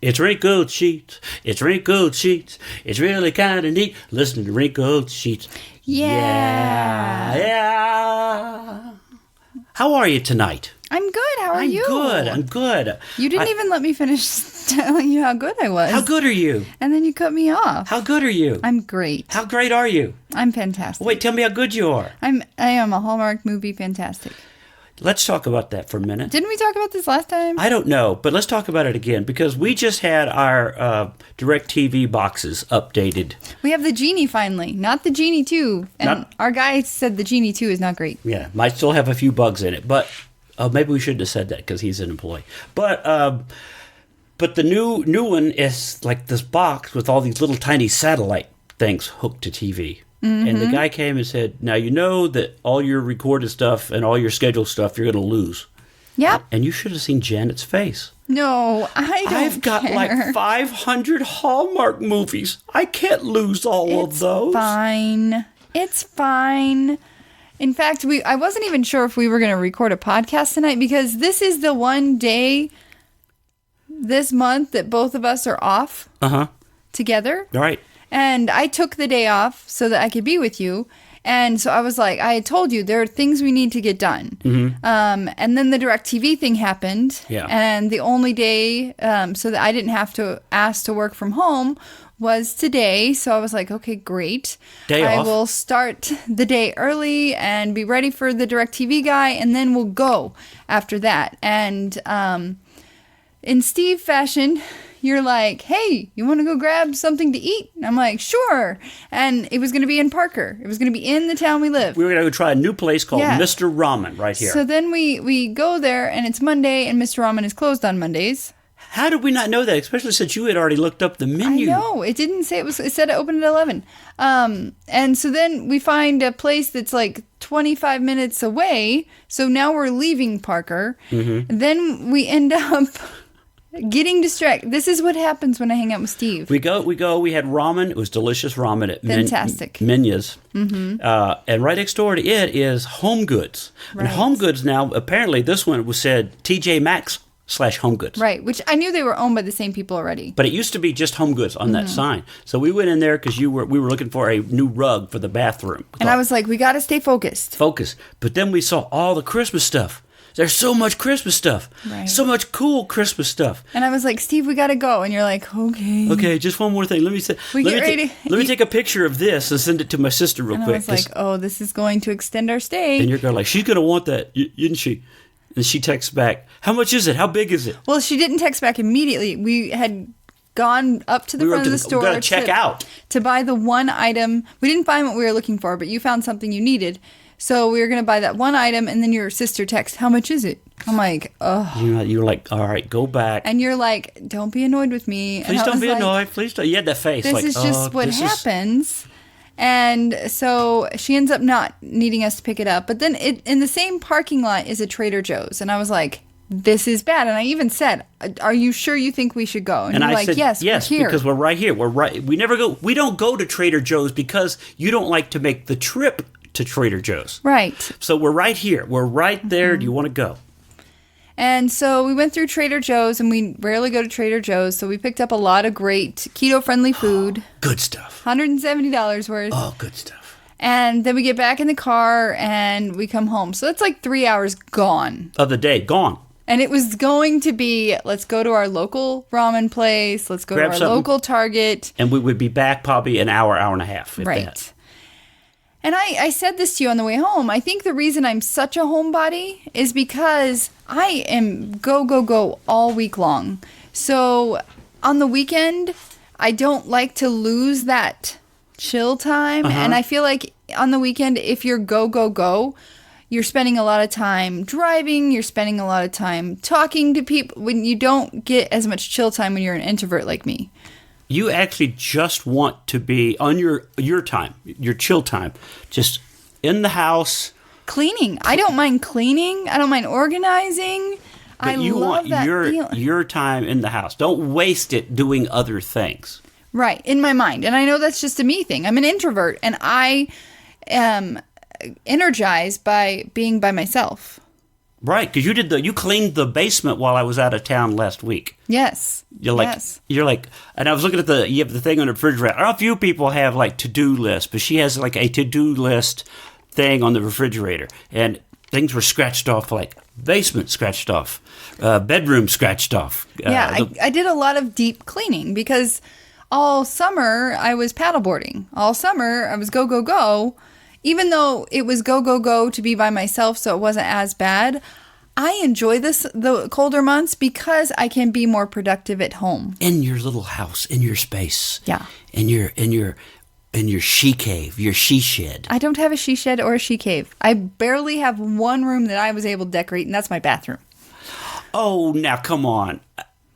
It's wrinkled sheets. It's wrinkled sheets. It's really kind of neat. Listen to wrinkled sheets. Yeah. Yeah. How are you tonight? I'm good. How are you? I'm good. You didn't even let me finish telling you how good I was. How good are you? And then you cut me off. How good are you? I'm great. How great are you? I'm fantastic. Wait, tell me how good you are. I am a Hallmark movie fantastic. Let's talk about that for a minute. Didn't we talk about this last time? I don't know, but let's talk about it again because we just had our DirecTV boxes updated. We have the Genie finally, not the Genie 2. And our guy said the Genie 2 is not great. Yeah, might still have a few bugs in it, but maybe we shouldn't have said that because he's an employee. But the new one is like this box with all these little tiny satellite things hooked to TV. Mm-hmm. And the guy came and said, now you know that all your recorded stuff and all your scheduled stuff you're going to lose. Yep. And you should have seen Janet's face. No, I've got like 500 Hallmark movies. I can't lose all of those. It's fine. In fact, I wasn't even sure if we were going to record a podcast tonight because this is the one day this month that both of us are off together. All right. And I took the day off so that I could be with you. And so I was like, I had told you there are things we need to get done. Mm-hmm. And then the DirecTV thing happened. Yeah. And the only day so that I didn't have to ask to work from home was today. So I was like, okay, great. I will start the day early and be ready for the DirecTV guy. And then we'll go after that. And in Steve fashion, you're like, hey, you want to go grab something to eat? And I'm like, sure. And it was going to be in Parker. It was going to be in the town we live. We were going to go try a new place called Mr. Ramen right here. So then we go there, and it's Monday, and Mr. Ramen is closed on Mondays. How did we not know that? Especially since you had already looked up the menu. I know. It didn't say it said it opened at 11. And so then we find a place that's like 25 minutes away. So now we're leaving Parker. Mm-hmm. Then we end up getting distracted. This is what happens when I hang out with Steve. We go. We had ramen. It was delicious ramen at Fantastic. Minya's. Mm-hmm. And right next door to it is Home Goods. Right. And Home Goods now, apparently this one was said TJ Maxx / Home Goods. Right, which I knew they were owned by the same people already. But it used to be just Home Goods on that sign. So we went in there because we were looking for a new rug for the bathroom. And I was like, we got to stay focused. But then we saw all the Christmas stuff. There's so much Christmas stuff. Right. So much cool Christmas stuff. And I was like, Steve, we got to go. And you're like, okay. Okay, just one more thing. Let me take a picture of this and send it to my sister real quick. I was like, oh, this is going to extend our stay. And you're going like, she's going to want that, isn't she? And she texts back, how much is it? How big is it? Well, she didn't text back immediately. We had gone up to the front of the store. We got to check out. To buy the one item. We didn't find what we were looking for, but you found something you needed. So we were going to buy that one item, and then your sister texts, how much is it? I'm like, oh. You're like, all right, go back. And you're like, don't be annoyed with me. Please don't be annoyed. Please don't. You had that face. This is just what happens. And so she ends up not needing us to pick it up. But then in the same parking lot is a Trader Joe's. And I was like, this is bad. And I even said, are you sure you think we should go? And you're like, said, yes, we're here. Because we're right here. We're right. We don't go to Trader Joe's because you don't like to make the trip to Trader Joe's. Right. So we're right here. We're right there. Do you want to go? And so we went through Trader Joe's, and we rarely go to Trader Joe's, so we picked up a lot of great keto-friendly food. Good stuff. $170 worth. Oh, good stuff. And then we get back in the car, and we come home. So that's like 3 hours gone. Of the day, gone. And it was going to be, let's go to our local ramen place, let's go to our local Target. And we would be back probably an hour and a half. Right. That. And I said this to you on the way home. I think the reason I'm such a homebody is because I am go all week long. So on the weekend, I don't like to lose that chill time. And I feel like on the weekend, if you're go, you're spending a lot of time driving. You're spending a lot of time talking to people when you don't get as much chill time when you're an introvert like me. You actually just want to be on your time, your chill time, just in the house. Cleaning. I don't mind cleaning. I don't mind organizing. But you want your time in the house. Don't waste it doing other things. Right, in my mind. And I know that's just a me thing. I'm an introvert, and I am energized by being by myself. Right, because you cleaned the basement while I was out of town last week. Yes. You're like, and I was looking at you have the thing on the refrigerator. I don't know if you people have like to-do lists, but she has like a to-do list thing on the refrigerator, and things were scratched off, like basement scratched off, bedroom scratched off. I did a lot of deep cleaning because all summer I was paddleboarding. All summer I was go, go, go. Even though it was go, go, go to be by myself, so it wasn't as bad, I enjoy the colder months because I can be more productive at home. In your little house, in your space. Yeah. In your she cave, your she shed. I don't have a she shed or a she cave. I barely have one room that I was able to decorate, and that's my bathroom. Oh, now come on.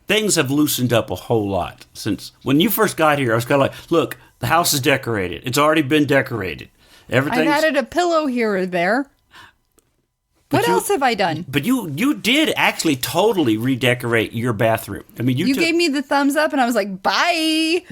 Things have loosened up a whole lot since when you first got here. I was kind of like, look, the house is decorated. It's already been decorated. I've added a pillow here or there. What else have I done? But you did actually totally redecorate your bathroom. I mean, you gave me the thumbs up, and I was like, "Bye."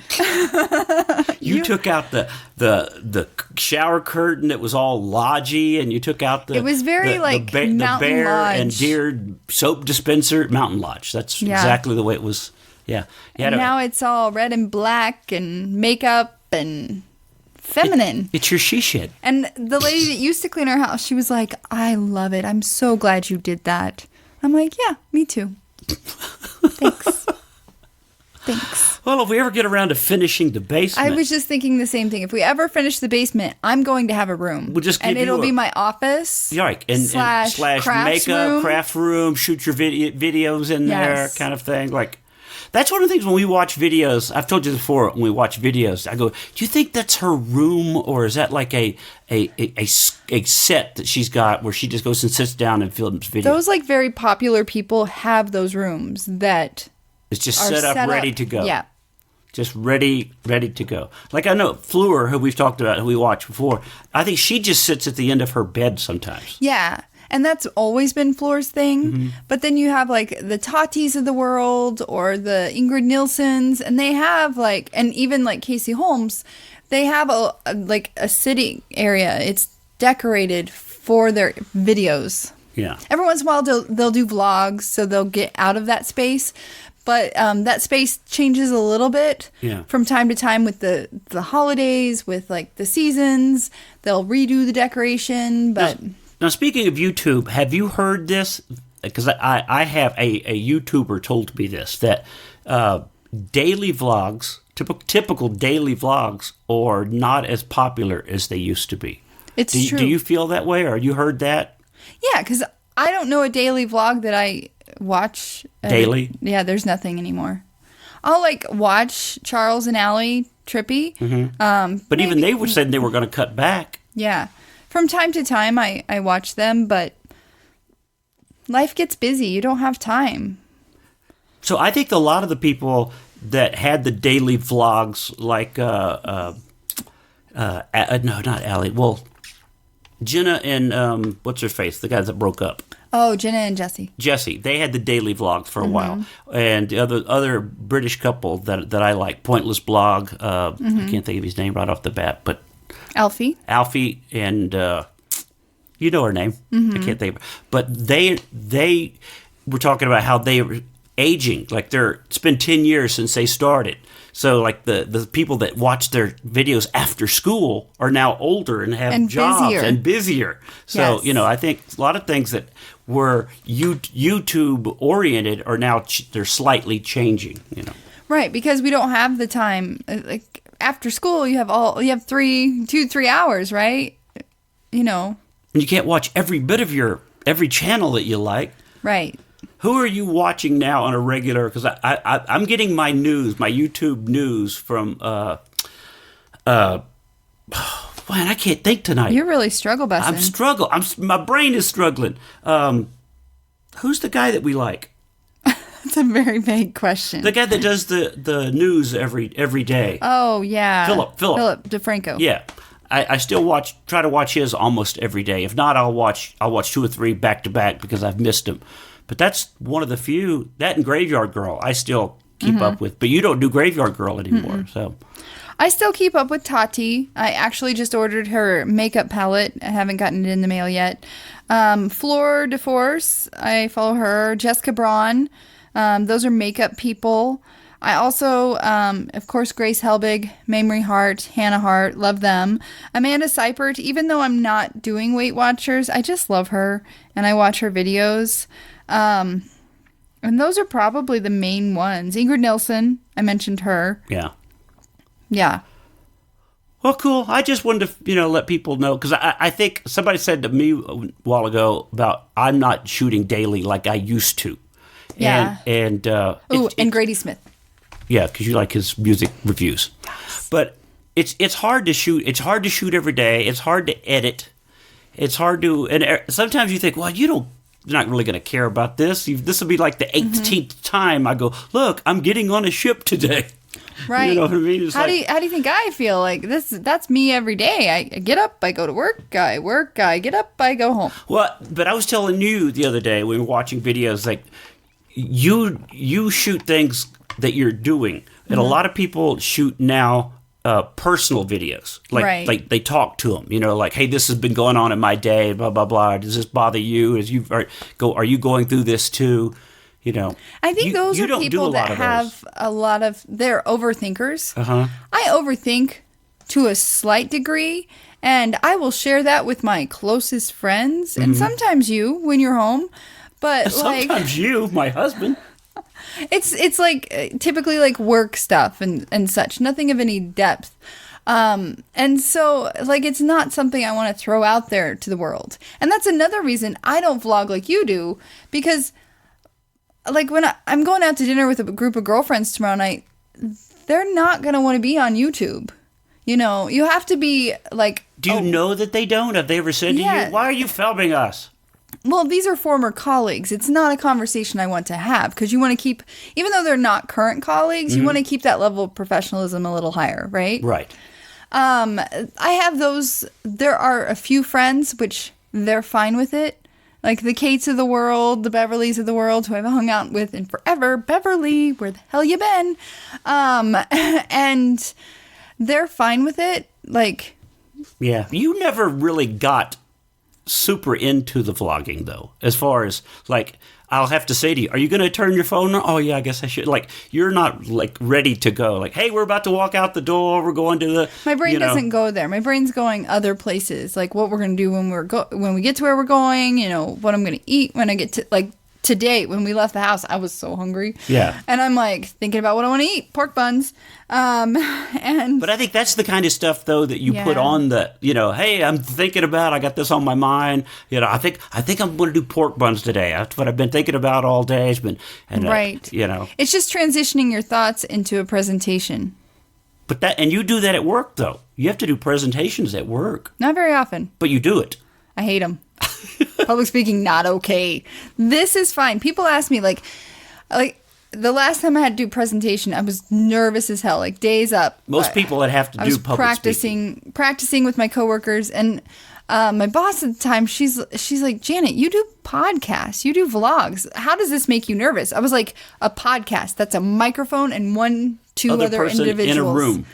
You took out the shower curtain that was all lodgy, and you took out the it was very the bear Lodge. and deer soap dispenser, Mountain Lodge. That's exactly the way it was. Yeah. And now it's all red and black and makeup and feminine. It's your she shed. And the lady that used to clean our house, she was like, I love it. I'm so glad you did that. I'm like, yeah, me too. Thanks. Well, if we ever get around to finishing the basement. I was just thinking the same thing. If we ever finish the basement, I'm going to have a room. We'll just give and it'll be my office. Right. And slash makeup, craft room, shoot your videos in there, kind of thing. Like, that's one of the things when we watch videos. I've told you before, when we watch videos, I go, do you think that's her room, or is that like a set that she's got where she just goes and sits down and films videos? Those like very popular people have those rooms that it's just set up ready to go. Yeah. Just ready to go. Like I know Fleur, who we've talked about, who we watched before, I think she just sits at the end of her bed sometimes. Yeah. And that's always been Floor's thing. Mm-hmm. But then you have like the Tatis of the world or the Ingrid Nilssons, and they have like, and even like Casey Holmes, they have a sitting area. It's decorated for their videos. Yeah. Every once in a while they'll do vlogs, so they'll get out of that space. But that space changes a little bit from time to time with the holidays, with like the seasons. They'll redo the decoration, but... Now, speaking of YouTube, have you heard this? Because I have a YouTuber told me this, that daily vlogs, typical daily vlogs, are not as popular as they used to be. It's true. Do you feel that way, or you heard that? Yeah, because I don't know a daily vlog that I watch. Daily? Yeah, there's nothing anymore. I'll like watch Charles and Allie Trippy. Mm-hmm. But even they said they were going to cut back. Yeah. From time to time, I watch them, but life gets busy. You don't have time. So I think a lot of the people that had the daily vlogs, like, no, not Allie. Well, Jenna and, what's her face? The guys that broke up. Oh, Jenna and Jesse. Jesse. They had the daily vlogs for a while. And the other British couple that I like, Pointless Blog, I can't think of his name right off the bat, but... Alfie and you know her name. I can't think of her. But they were talking about how they were aging. Like it's been 10 years since they started. So like the people that watch their videos after school are now older and have jobs and busier. So, I think a lot of things that were YouTube oriented are now they're slightly changing, Right, because we don't have the time. Like after school, you have 2-3 hours, right? And you can't watch every bit of every channel that you like. Right. Who are you watching now on a regular? Because I'm getting my YouTube news from. Man, I can't think tonight. You're really struggle busting. I'm struggling. My brain is struggling. Who's the guy that we like? That's a very vague question. The guy that does the news every day. Oh yeah, Philip DeFranco. Yeah, I still try to watch his almost every day. If not, I'll watch 2 or 3 back to back because I've missed him. But that's one of the few. That and Graveyard Girl, I still keep up with. But you don't do Graveyard Girl anymore, so. I still keep up with Tati. I actually just ordered her makeup palette. I haven't gotten it in the mail yet. Fleur de Force, I follow her. Jessica Braun, those are makeup people. I also, of course, Grace Helbig, Mamrie Hart, Hannah Hart, love them. Amanda Seipert, even though I'm not doing Weight Watchers, I just love her, and I watch her videos. And those are probably the main ones. Ingrid Nilsson, I mentioned her. Yeah. Yeah. Well, cool. I just wanted to, let people know, because I think somebody said to me a while ago about I'm not shooting daily like I used to. Yeah. And Grady Smith. Yeah, because you like his music reviews. But it's hard to shoot. It's hard to shoot every day. It's hard to edit. It's hard to, and sometimes you think, well, you're not really going to care about this. This will be like the 18th time I go, look, I'm getting on a ship today. Right. You know what I mean? How do you think I feel? Like that's me every day. I get up, I go to work, I get up, I go home. Well, but I was telling you the other day, we were watching videos, like you shoot things that you're doing, and a lot of people shoot now personal videos, like they talk to them, like, hey, this has been going on in my day, blah blah blah. Does this bother you? Are you going through this too? I think those are people that have a lot of, they're overthinkers. I overthink to a slight degree, and I will share that with my closest friends, and sometimes you when you're home, but sometimes you, my husband. It's like typically like work stuff and such, nothing of any depth. And so like it's not something I want to throw out there to the world. And that's another reason I don't vlog like you do, because like when I'm going out to dinner with a group of girlfriends tomorrow night, they're not going to want to be on YouTube. You have to be like... Do you know that they don't? Have they ever said to you, why are you filming us? Well, these are former colleagues. It's not a conversation I want to have, because you want to keep, even though they're not current colleagues, you want to keep that level of professionalism a little higher, right? Right. I have those. There are a few friends which they're fine with it. Like the Kates of the world, the Beverlys of the world, who I've hung out with in forever. Beverly, where the hell you been? And they're fine with it. Like, yeah, you never really got super into the vlogging, though, as far as like, I'll have to say to you, are you going to turn your phone on? Oh yeah, I guess I should. Like, you're not like ready to go. Like, hey, we're about to walk out the door. We're going to the... My brain doesn't go there. My brain's going other places. Like what we're going to do when we get to where we're going, what I'm going to eat when I get to, like, today when we left the house, I was so hungry. Yeah. And I'm like thinking about what I want to eat, pork buns. But I think that's the kind of stuff though that you put on the, hey, I'm thinking about, I got this on my mind. I think I'm going to do pork buns today. That's what I've been thinking about all day. It's been, right. It's just transitioning your thoughts into a presentation. And you do that at work though. You have to do presentations at work. Not very often. But you do it. I hate them. Public speaking, not okay. This is fine. People ask me, like the last time I had to do presentation, I was nervous as hell, like days up. Most people that have to do public speaking. Practicing with my coworkers, and my boss at the time, she's like, Janet, you do podcasts, you do vlogs. How does this make you nervous? I was like, a podcast, that's a microphone and two other individuals in a room.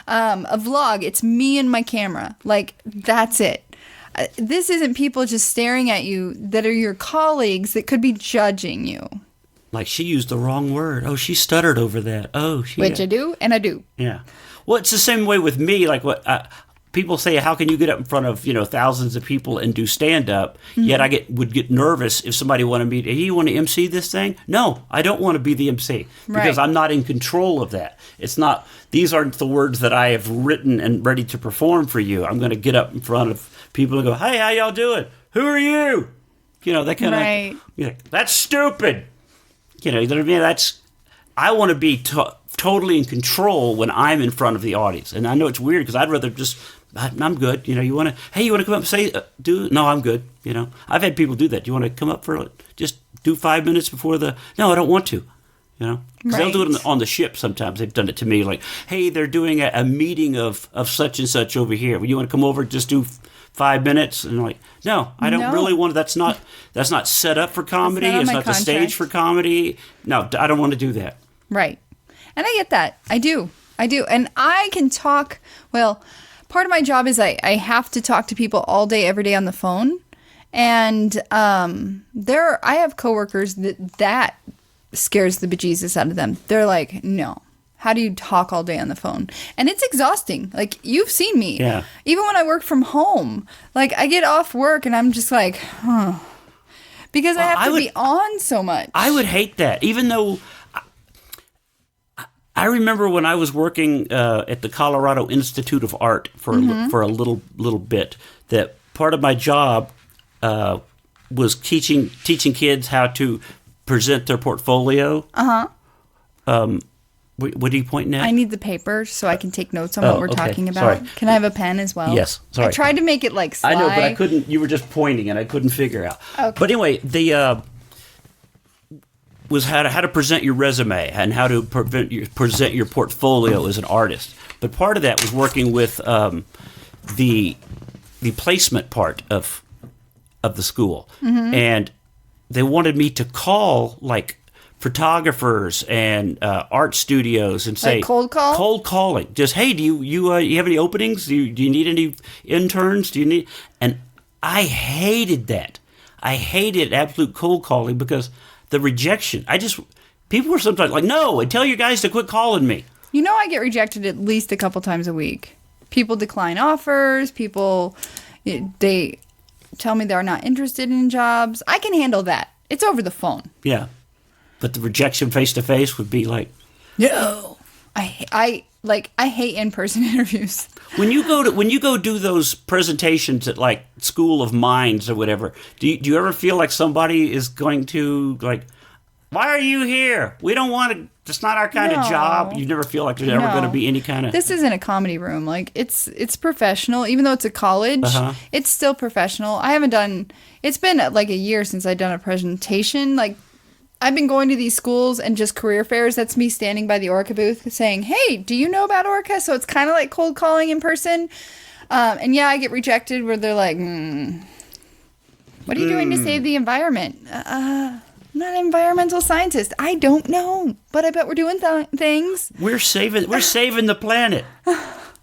A vlog, it's me and my camera. Like, that's it. This isn't people just staring at you that are your colleagues that could be judging you. Like, she used the wrong word. Oh, she stuttered over that. Oh, which I do, and I do. Yeah. Well, it's the same way with me. Like, what people say, how can you get up in front of thousands of people and do stand up? Yet I would get nervous if somebody wanted me to. Hey, you want to MC this thing? No, I don't want to be the MC because I'm not in control of that. It's not. These aren't the words that I have written and ready to perform for you. I'm going to get up in front of people and go, hey, how y'all doing? Who are you? That kind of. That's stupid. You know what I mean? I want to be totally in control when I'm in front of the audience. And I know it's weird because I'd rather just, I'm good. You want to come up and say, no, I'm good. I've had people do that. You want to come up for just do 5 minutes before no, I don't want to. Because they'll do it on the ship sometimes. They've done it to me like, hey, they're doing a meeting of such and such over here. You want to come over and just do 5 minutes? And I'm like, no, I don't really want to. That's not set up for comedy. It's not the stage for comedy. No, I don't want to do that. Right. And I get that. I do. I do. And I can talk, well, part of my job is I have to talk to people all day, every day on the phone. And I have coworkers that scares the bejesus out of them. They're like, no. How do you talk all day on the phone? And it's exhausting. Like, you've seen me. Yeah. Even when I work from home. Like, I get off work and I'm just like, huh. Because I have to be on so much. I would hate that. Even though I remember when I was working at the Colorado Institute of Art for a little bit, that part of my job was teaching kids how to present their portfolio. What are you pointing at? I need the paper so I can take notes on what we're talking about. Sorry. Can I have a pen as well? Yes. Sorry. I tried to make it like sly. I know, but I couldn't. You were just pointing, and I couldn't figure out. Okay. But anyway, the was how to present your resume and how to present your portfolio as an artist. But part of that was working with the placement part of the school, and they wanted me to call like photographers and art studios and say, like cold calling, just, hey, do you have any openings? Do you need any interns? And I hated that. I hated absolute cold calling because the rejection. People were sometimes like, no, and tell your guys to quit calling me. You know, I get rejected at least a couple times a week. People decline offers. People, they tell me they're not interested in jobs. I can handle that. It's over the phone. Yeah. But the rejection face to face would be like, no. I hate in-person interviews. When you go do those presentations at like School of Mines or whatever, do you ever feel like somebody is going to like, why are you here? We don't want to. It's not our kind of job. You never feel like there's ever going to be any kind of. This isn't a comedy room. Like it's professional. Even though it's a college, it's still professional. I haven't done. It's been like a year since I've done a presentation. Like, I've been going to these schools and just career fairs. That's me standing by the Orca booth saying, hey, do you know about Orca? So it's kind of like cold calling in person. And yeah, I get rejected where they're like, what are you doing to save the environment? I'm not an environmental scientist. I don't know, but I bet we're doing things. We're saving the planet.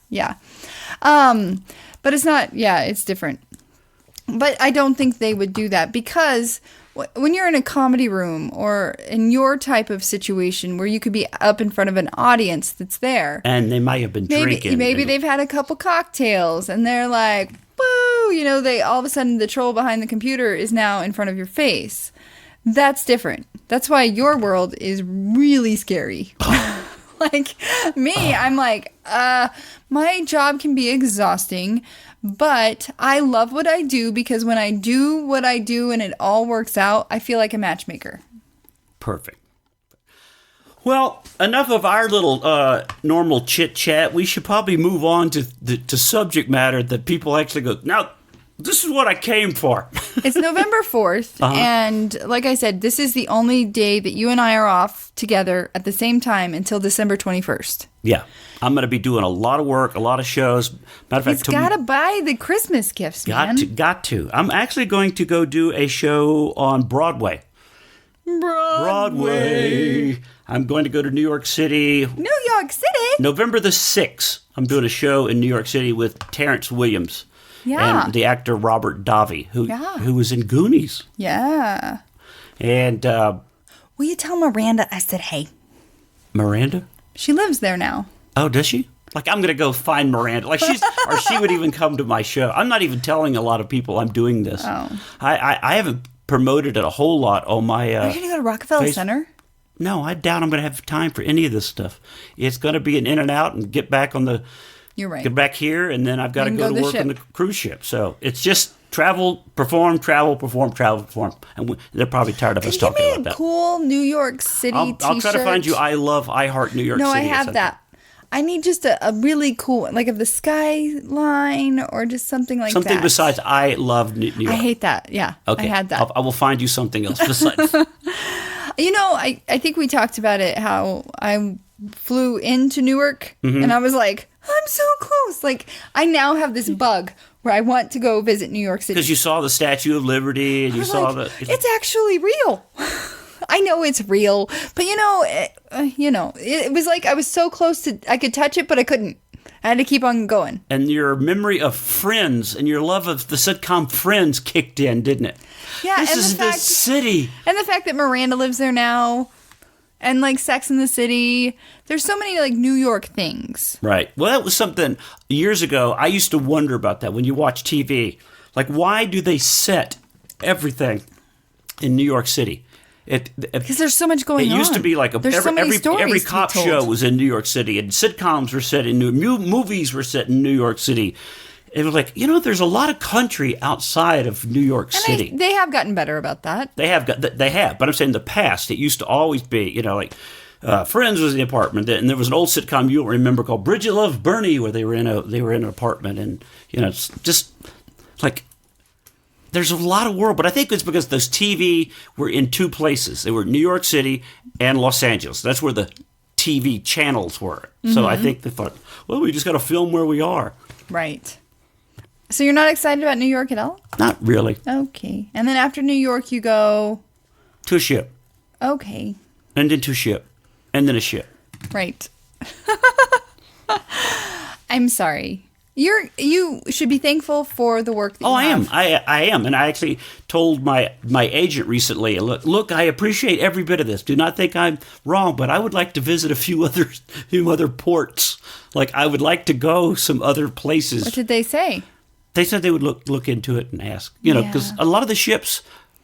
Yeah. But it's not, it's different. But I don't think they would do that because when you're in a comedy room or in your type of situation where you could be up in front of an audience that's there. And they might have been drinking. Maybe they've had a couple cocktails and they're like, woo, they all of a sudden the troll behind the computer is now in front of your face. That's different. That's why your world is really scary. Like me, I'm like, my job can be exhausting, but I love what I do because when I do what I do and it all works out, I feel like a matchmaker. Perfect. Well, enough of our little normal chit chat. We should probably move on to subject matter that people actually go, now, this is what I came for. It's November 4th, and like I said, this is the only day that you and I are off together at the same time until December 21st. Yeah. I'm going to be doing a lot of work, a lot of shows. Matter of fact, he's got to buy the Christmas gifts, man. Got to. I'm actually going to go do a show on Broadway. Broadway. I'm going to go to New York City. New York City? November the 6th. I'm doing a show in New York City with Terrence Williams. Yeah. And the actor Robert Davi, who was in Goonies. Yeah. And will you tell Miranda I said hey? Miranda? She lives there now. Oh, does she? Like, I'm going to go find Miranda. Like, or she would even come to my show. I'm not even telling a lot of people I'm doing this. Oh. I haven't promoted it a whole lot on my Are you going to go to Rockefeller Center? No, I doubt I'm going to have time for any of this stuff. It's going to be an in and out and get back on the... You're right. Get back here, and then I've got to go to work on the cruise ship. So it's just travel, perform, travel, perform, travel, perform. And they're probably tired of us talking about that. Give me a cool New York City t-shirt. I'll try to find you I Love I Heart New York City. No, I have that. I need just a really cool one, like of the skyline or just something like that. Something besides I Love New York. I hate that. Yeah. Okay. I had that. I will find you something else besides. I think we talked about it, how I flew into Newark and I was like, I'm so close. Like, I now have this bug where I want to go visit New York City. Because you saw the Statue of Liberty and you saw it's actually real. I know it's real, but it was like I was so close to, I could touch it, but I couldn't. I had to keep on going. And your memory of Friends and your love of the sitcom Friends kicked in, didn't it? Yeah, this is the city. And the fact that Miranda lives there now, and like Sex in the City. There's so many like New York things. Right. Well, that was something years ago. I used to wonder about that when you watch TV. Like, why do they set everything in New York City? Because there's so much going on. It used to be like every cop show was in New York City, and sitcoms were set in movies were set in New York City. It was like, there's a lot of country outside of New York City. They have gotten better about that. They have, but I'm saying in the past, it used to always be, like Friends was the apartment, and there was an old sitcom you'll remember called Bridget Loves Bernie, where they were in an apartment, and it's just like. There's a lot of world, but I think it's because those TV were in two places. They were New York City and Los Angeles. That's where the TV channels were. Mm-hmm. So I think they thought, well, we just got to film where we are. Right. So you're not excited about New York at all? Not really. Okay. And then after New York, you go... to a ship. Okay. And then to a ship. And then a ship. Right. I'm sorry. You should be thankful for the work that you have. I am. And I actually told my agent recently, look, I appreciate every bit of this. Do not think I'm wrong, but I would like to visit a few other ports. Like, I would like to go some other places. What did they say? They said they would look into it and ask. Because a lot of the ships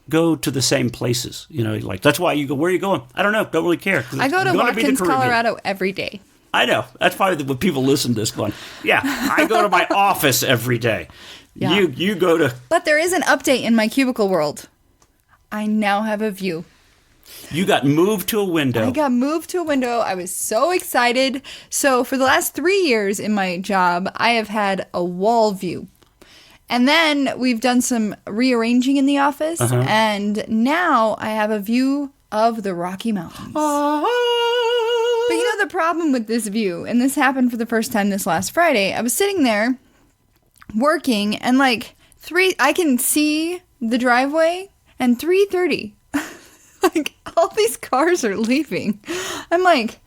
go to the same places. Like, that's why you go, where are you going? I don't know. Don't really care. I go to Watkins, Colorado every day. I know. That's probably what people listen to this going, yeah, I go to my office every day. Yeah. You go to... But there is an update in my cubicle world. I now have a view. You got moved to a window. I got moved to a window. I was so excited. So for the last 3 years in my job, I have had a wall view. And then we've done some rearranging in the office. Uh-huh. And now I have a view of the Rocky Mountains. But the problem with this view, and this happened for the first time this last Friday, I was sitting there working, and I can see the driveway, and 3:30, all these cars are leaving. I'm like,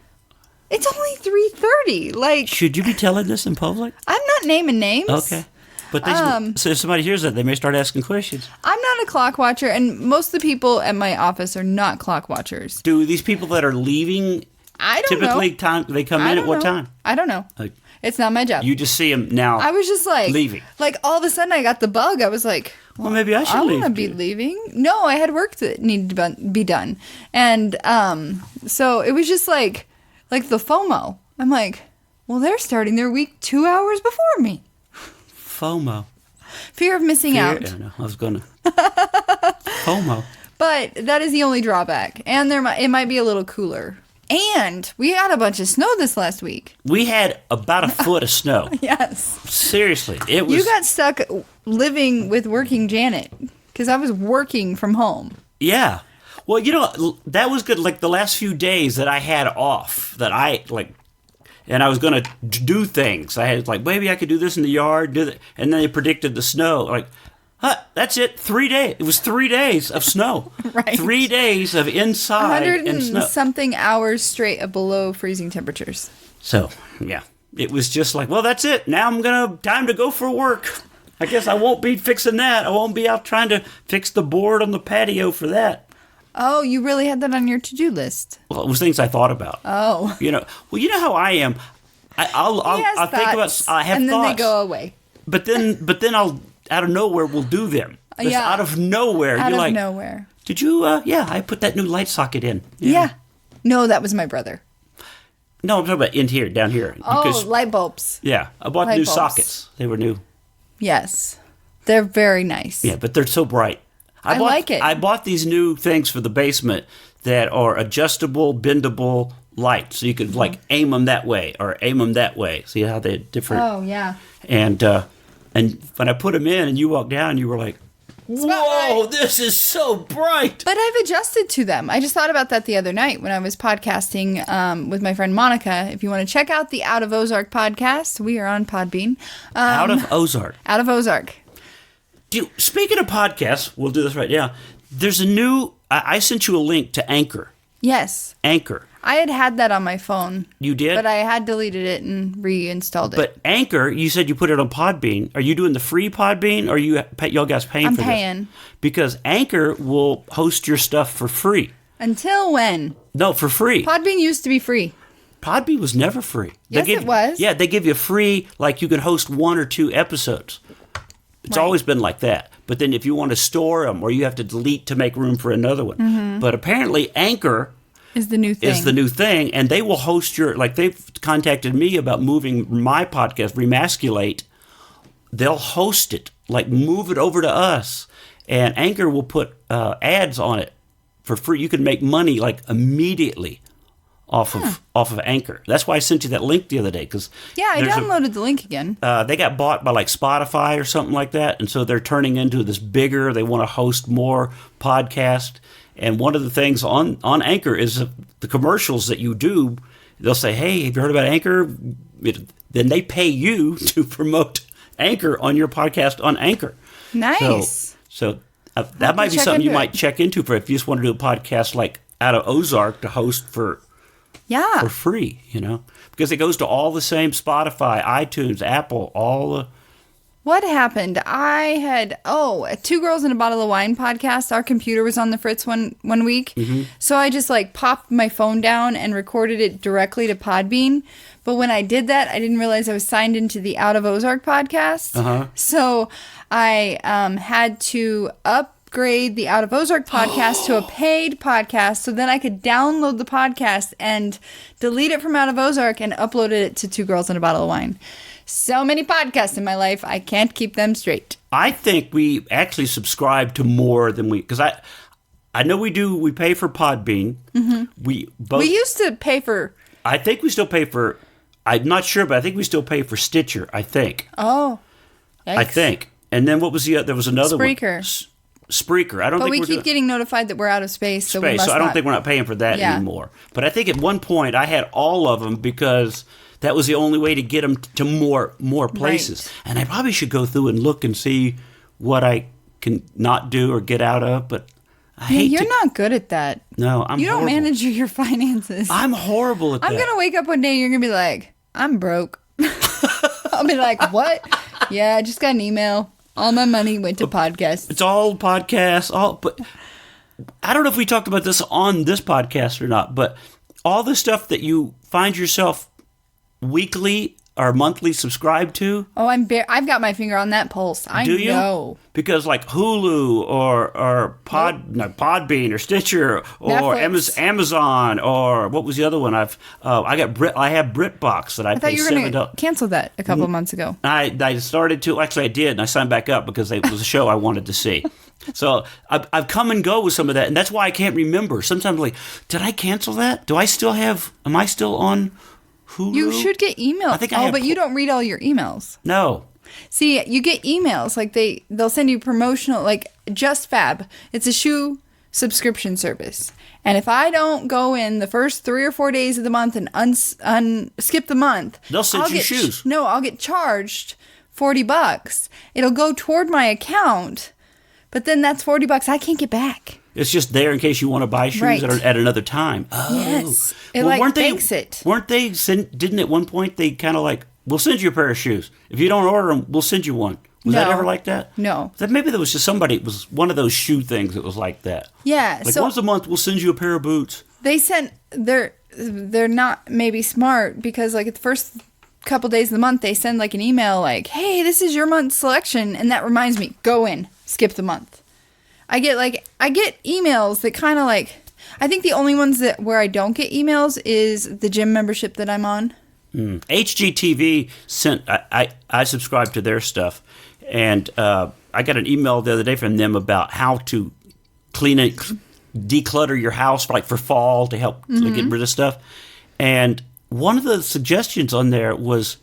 it's only 3:30. Should you be telling this in public? I'm not naming names. Okay. But so if somebody hears that, they may start asking questions. I'm not a clock watcher, and most of the people at my office are not clock watchers. Do these people that are leaving... I don't typically, know. They come in at what time? I don't know. It's not my job. You just see them now. I was just leaving. All of a sudden, I got the bug. I was like, well maybe I should leave. I want to be leaving. No, I had work that needed to be done. And so it was just like the FOMO. I'm like, well, they're starting their week 2 hours before me. FOMO. Fear of missing out. Yeah, no, I was going to. FOMO. But that is the only drawback. And it might be a little cooler. And we had a bunch of snow this last week. We had about a foot of snow. Yes. Seriously. It was. You got stuck living with working Janet because I was working from home. Yeah. Well, that was good. Like the last few days that I had off, and I was going to do things. I had maybe I could do this in the yard, do that. And then they predicted the snow. That's it. 3 days. It was 3 days of snow. Right. 3 days of inside 100 and snow. Something hours straight of below freezing temperatures. So, yeah. It was just well, that's it. Now time to go for work. I guess I won't be fixing that. I won't be out trying to fix the board on the patio for that. Oh, you really had that on your to-do list? Well, it was things I thought about. Oh. You know how I am. I'll think about. I have and then thoughts, they go away. But then I'll out of nowhere we'll do them. Yeah. Out of nowhere, you're like, nowhere. Did you? Yeah, I put that new light socket in. Yeah. No, that was my brother. No, I'm talking about down here. Oh, light bulbs. Yeah, I bought new sockets. They were new. Yes, they're very nice. Yeah, but they're so bright. I like it. I bought these new things for the basement that are adjustable, bendable lights. So you could aim them that way or aim them that way. See how they're different? Oh, yeah. And when I put them in and you walked down, you were like, whoa, this is so bright. But I've adjusted to them. I just thought about that the other night when I was podcasting with my friend Monica. If you want to check out the Out of Ozark podcast, we are on Podbean. Out of Ozark. Out of Ozark. Speaking of podcasts, we'll do this right now. There's a new I sent you a link to Anchor. Yes. Anchor. I had that on my phone. You did? But I had deleted it and reinstalled it. But Anchor, you said you put it on Podbean. Are you doing the free Podbean, or y'all guys paying I'm for paying. this? Because Anchor will host your stuff for free. Until when? No, for free. Podbean used to be free. Podbean was never free. Yes, it was. Yeah, they give you free, like you can host 1 or 2 episodes. It's Right. always been like that. But then if you want to store them, or you have to delete to make room for another one. Mm-hmm. But apparently Anchor Is the new thing. is the new thing, and they will host your, like they've contacted me about moving my podcast, Remasculate. They'll host it, like move it over to us, and Anchor will put ads on it for free. You can make money like immediately off of Anchor. That's why I sent you that link the other day, because Yeah, I downloaded the link again. they got bought by like Spotify or something like that, and so they're turning into this bigger. They want to host more podcast, and one of the things on Anchor is the commercials that you do. They'll say, "Hey, have you heard about Anchor?" Then they pay you to promote Anchor on your podcast on Anchor. Nice. So that might be check something you into might check into for if you just want to do a podcast like out of Ozark to host for Yeah. free, because it goes to all the same Spotify, iTunes, Apple, all the. What happened? I had a Two Girls and a Bottle of Wine podcast. Our computer was on the fritz one week, so I just like popped my phone down and recorded it directly to Podbean. But when I did that, I didn't realize I was signed into the Out of Ozark podcast. So I had to upgrade the Out of Ozark podcast to a paid podcast, so then I could download the podcast and delete it from Out of Ozark and upload it to Two Girls and a Bottle of Wine. So many podcasts in my life, I can't keep them straight. I think we actually subscribe to more than because I know we do. We pay for Podbean. We used to pay for. I think we still pay for. I'm not sure, but I think we still pay for Stitcher. I think. Oh, I yikes. think. And then what was there was another Spreaker. one. Spreaker. I don't But think we we're keep doing getting notified that we're out of space, so we space. must So I don't not. think we're not paying for that Yeah. anymore. But I think at one point I had all of them because that was the only way to get them to more places. Right. And I probably should go through and look and see what I can not do or get out of. But I hate You're to. not good at that. No, I'm. You don't horrible. manage your finances. I'm horrible at that. I'm gonna wake up one day and you're gonna be like, I'm broke. I'll be like, what? Yeah, I just got an email. All my money went to podcasts. It's all podcasts. But I don't know if we talked about this on this podcast or not. But all the stuff that you find yourself weekly or monthly subscribed to. Oh, I've got my finger on that pulse. I Do you? know. Because like Hulu or Podbean or Stitcher or Netflix. Amazon or what was the other one? I have BritBox that I I thought pay you were going $7. to cancel that a couple of months ago. I started to. Actually, I did, and I signed back up because it was a show I wanted to see. So I've come and go with some of that, and that's why I can't remember. Sometimes I'm like, did I cancel that? Do I still have? Am I still on Hulu? You should get emails. I think I have but you don't read all your emails. No. See, you get emails like they'll send you promotional, like Just Fab. It's a shoe subscription service, and if I don't go in the first 3 or 4 days of the month and skip the month, They'll send I'll you get shoes. No, I'll get charged $40. It'll go toward my account, but then that's $40 I can't get back. It's just there in case you want to buy shoes Right. at another time. Oh. Yes. It, like, banks it. Weren't they? Didn't at one point they kind of like, we'll send you a pair of shoes. If you don't order them, we'll send you one. Was that No. ever like that? No. That maybe there was just somebody. It was one of those shoe things that was like that. Yeah. Like so once a month, we'll send you a pair of boots. they sent they're not maybe smart because like at the first couple days of the month they send like an email like, hey, this is your month's selection, and that reminds me, go in, skip the month. I get emails that kind of like, I think the only ones that where I don't get emails is the gym membership that I'm on. HGTV sent. I subscribe to their stuff, and I got an email the other day from them about how to declutter your house, like for fall, to help get rid of stuff. And one of the suggestions on there was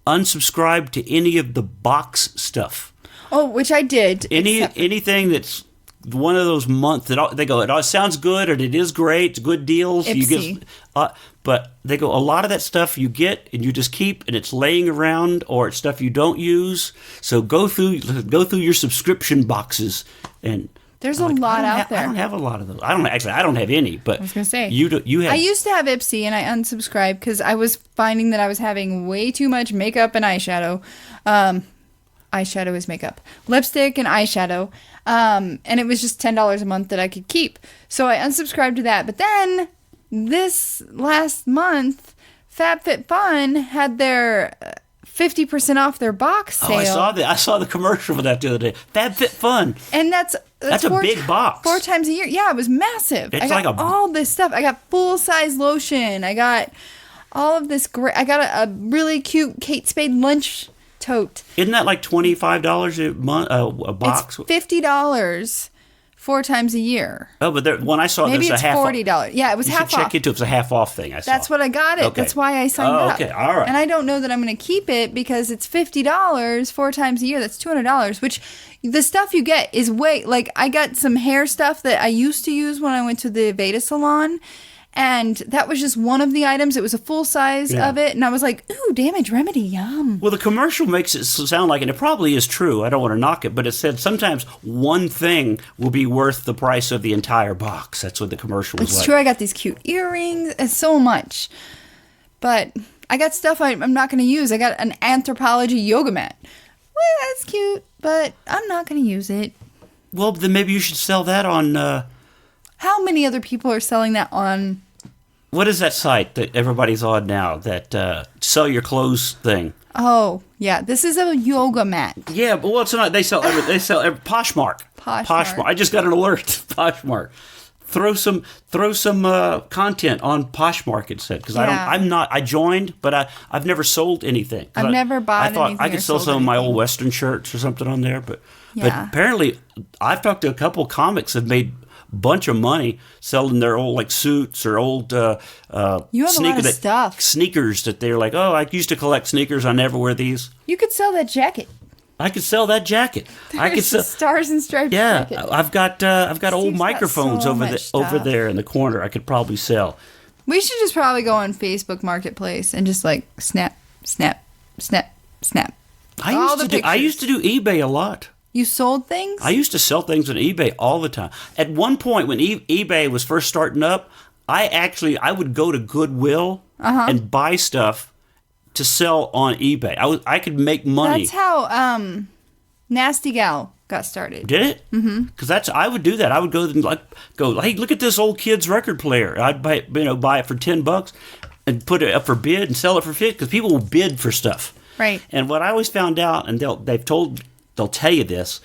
unsubscribe to any of the box stuff. Oh, which I did. Anything that's one of those months that they go, it all sounds good, or it is great, it's good deals. You Ipsy. get, but they go, a lot of that stuff you get and you just keep, and it's laying around, or it's stuff you don't use. So go through your subscription boxes and There's a lot out there. I don't have a lot of those. I don't have any. But I was gonna say you have. I used to have Ipsy and I unsubscribed because I was finding that I was having way too much makeup and eyeshadow. Eyeshadow is makeup, lipstick and eyeshadow, and it was just $10 a month that I could keep. So I unsubscribed to that. But then this last month, FabFitFun had their 50% off their box sale. Oh, I saw the commercial for that the other day. FabFitFun. And that's a big box. 4 times a year. Yeah, it was massive. It's I got like all this stuff. I got full-size lotion. I got all of this great. I got a really cute Kate Spade lunch tote. Isn't that like $25 a month a box? It's $50 4 times a year. Oh, but when I saw Maybe this, it's $40. Yeah, it was you half should check off. into it. It was a half off thing. I saw. That's what I got it. Okay. That's why I signed up. Okay, all right. And I don't know that I'm going to keep it because it's $50 4 times a year. That's $200, which the stuff you get is way, like I got some hair stuff that I used to use when I went to the Veda salon. And that was just one of the items. It was a full size of it. And I was like, ooh, Damage Remedy, yum. Well, the commercial makes it sound like, and it probably is true, I don't want to knock it, but it said sometimes one thing will be worth the price of the entire box. That's what the commercial was It's like. true. I got these cute earrings and so much. But I got stuff I'm not going to use. I got an Anthropology yoga mat. Well, that's cute, but I'm not going to use it. Well, then maybe you should sell that on... How many other people are selling that on? What is that site that everybody's on now? That sell your clothes thing. Oh, yeah. This is a yoga mat. Yeah, but well, it's not. They sell Poshmark. Poshmark. I just got an alert. Poshmark. Throw some content on Poshmark. It said because I joined, but I've never sold anything. I've never bought I thought anything I could or sell sold some of my anything. old Western shirts or something on there, but Yeah. apparently I've talked to a couple of comics that made bunch of money selling their old like suits or old You have a lot of stuff. sneakers that they're like, oh, I used to collect sneakers, I never wear these. You could sell that jacket. I could sell that jacket. I could There's sell a Stars and Stripes yeah, jacket. I've got old Steve's got microphones so over much over stuff. there in the corner. I could probably sell. We should just probably go on Facebook Marketplace and just like snap, snap, snap, snap. All the I pictures. used to do eBay a lot. You sold things? I used to sell things on eBay all the time. At one point, when eBay was first starting up, I would go to Goodwill and buy stuff to sell on eBay. I could make money. That's how Nasty Gal got started. Did it? Mm-hmm. Because I would do that. I would go and hey, look at this old kid's record player. I'd buy it for $10 and put it up for bid and sell it for $50 because people will bid for stuff. Right. And what I always found out, and they'll tell you this,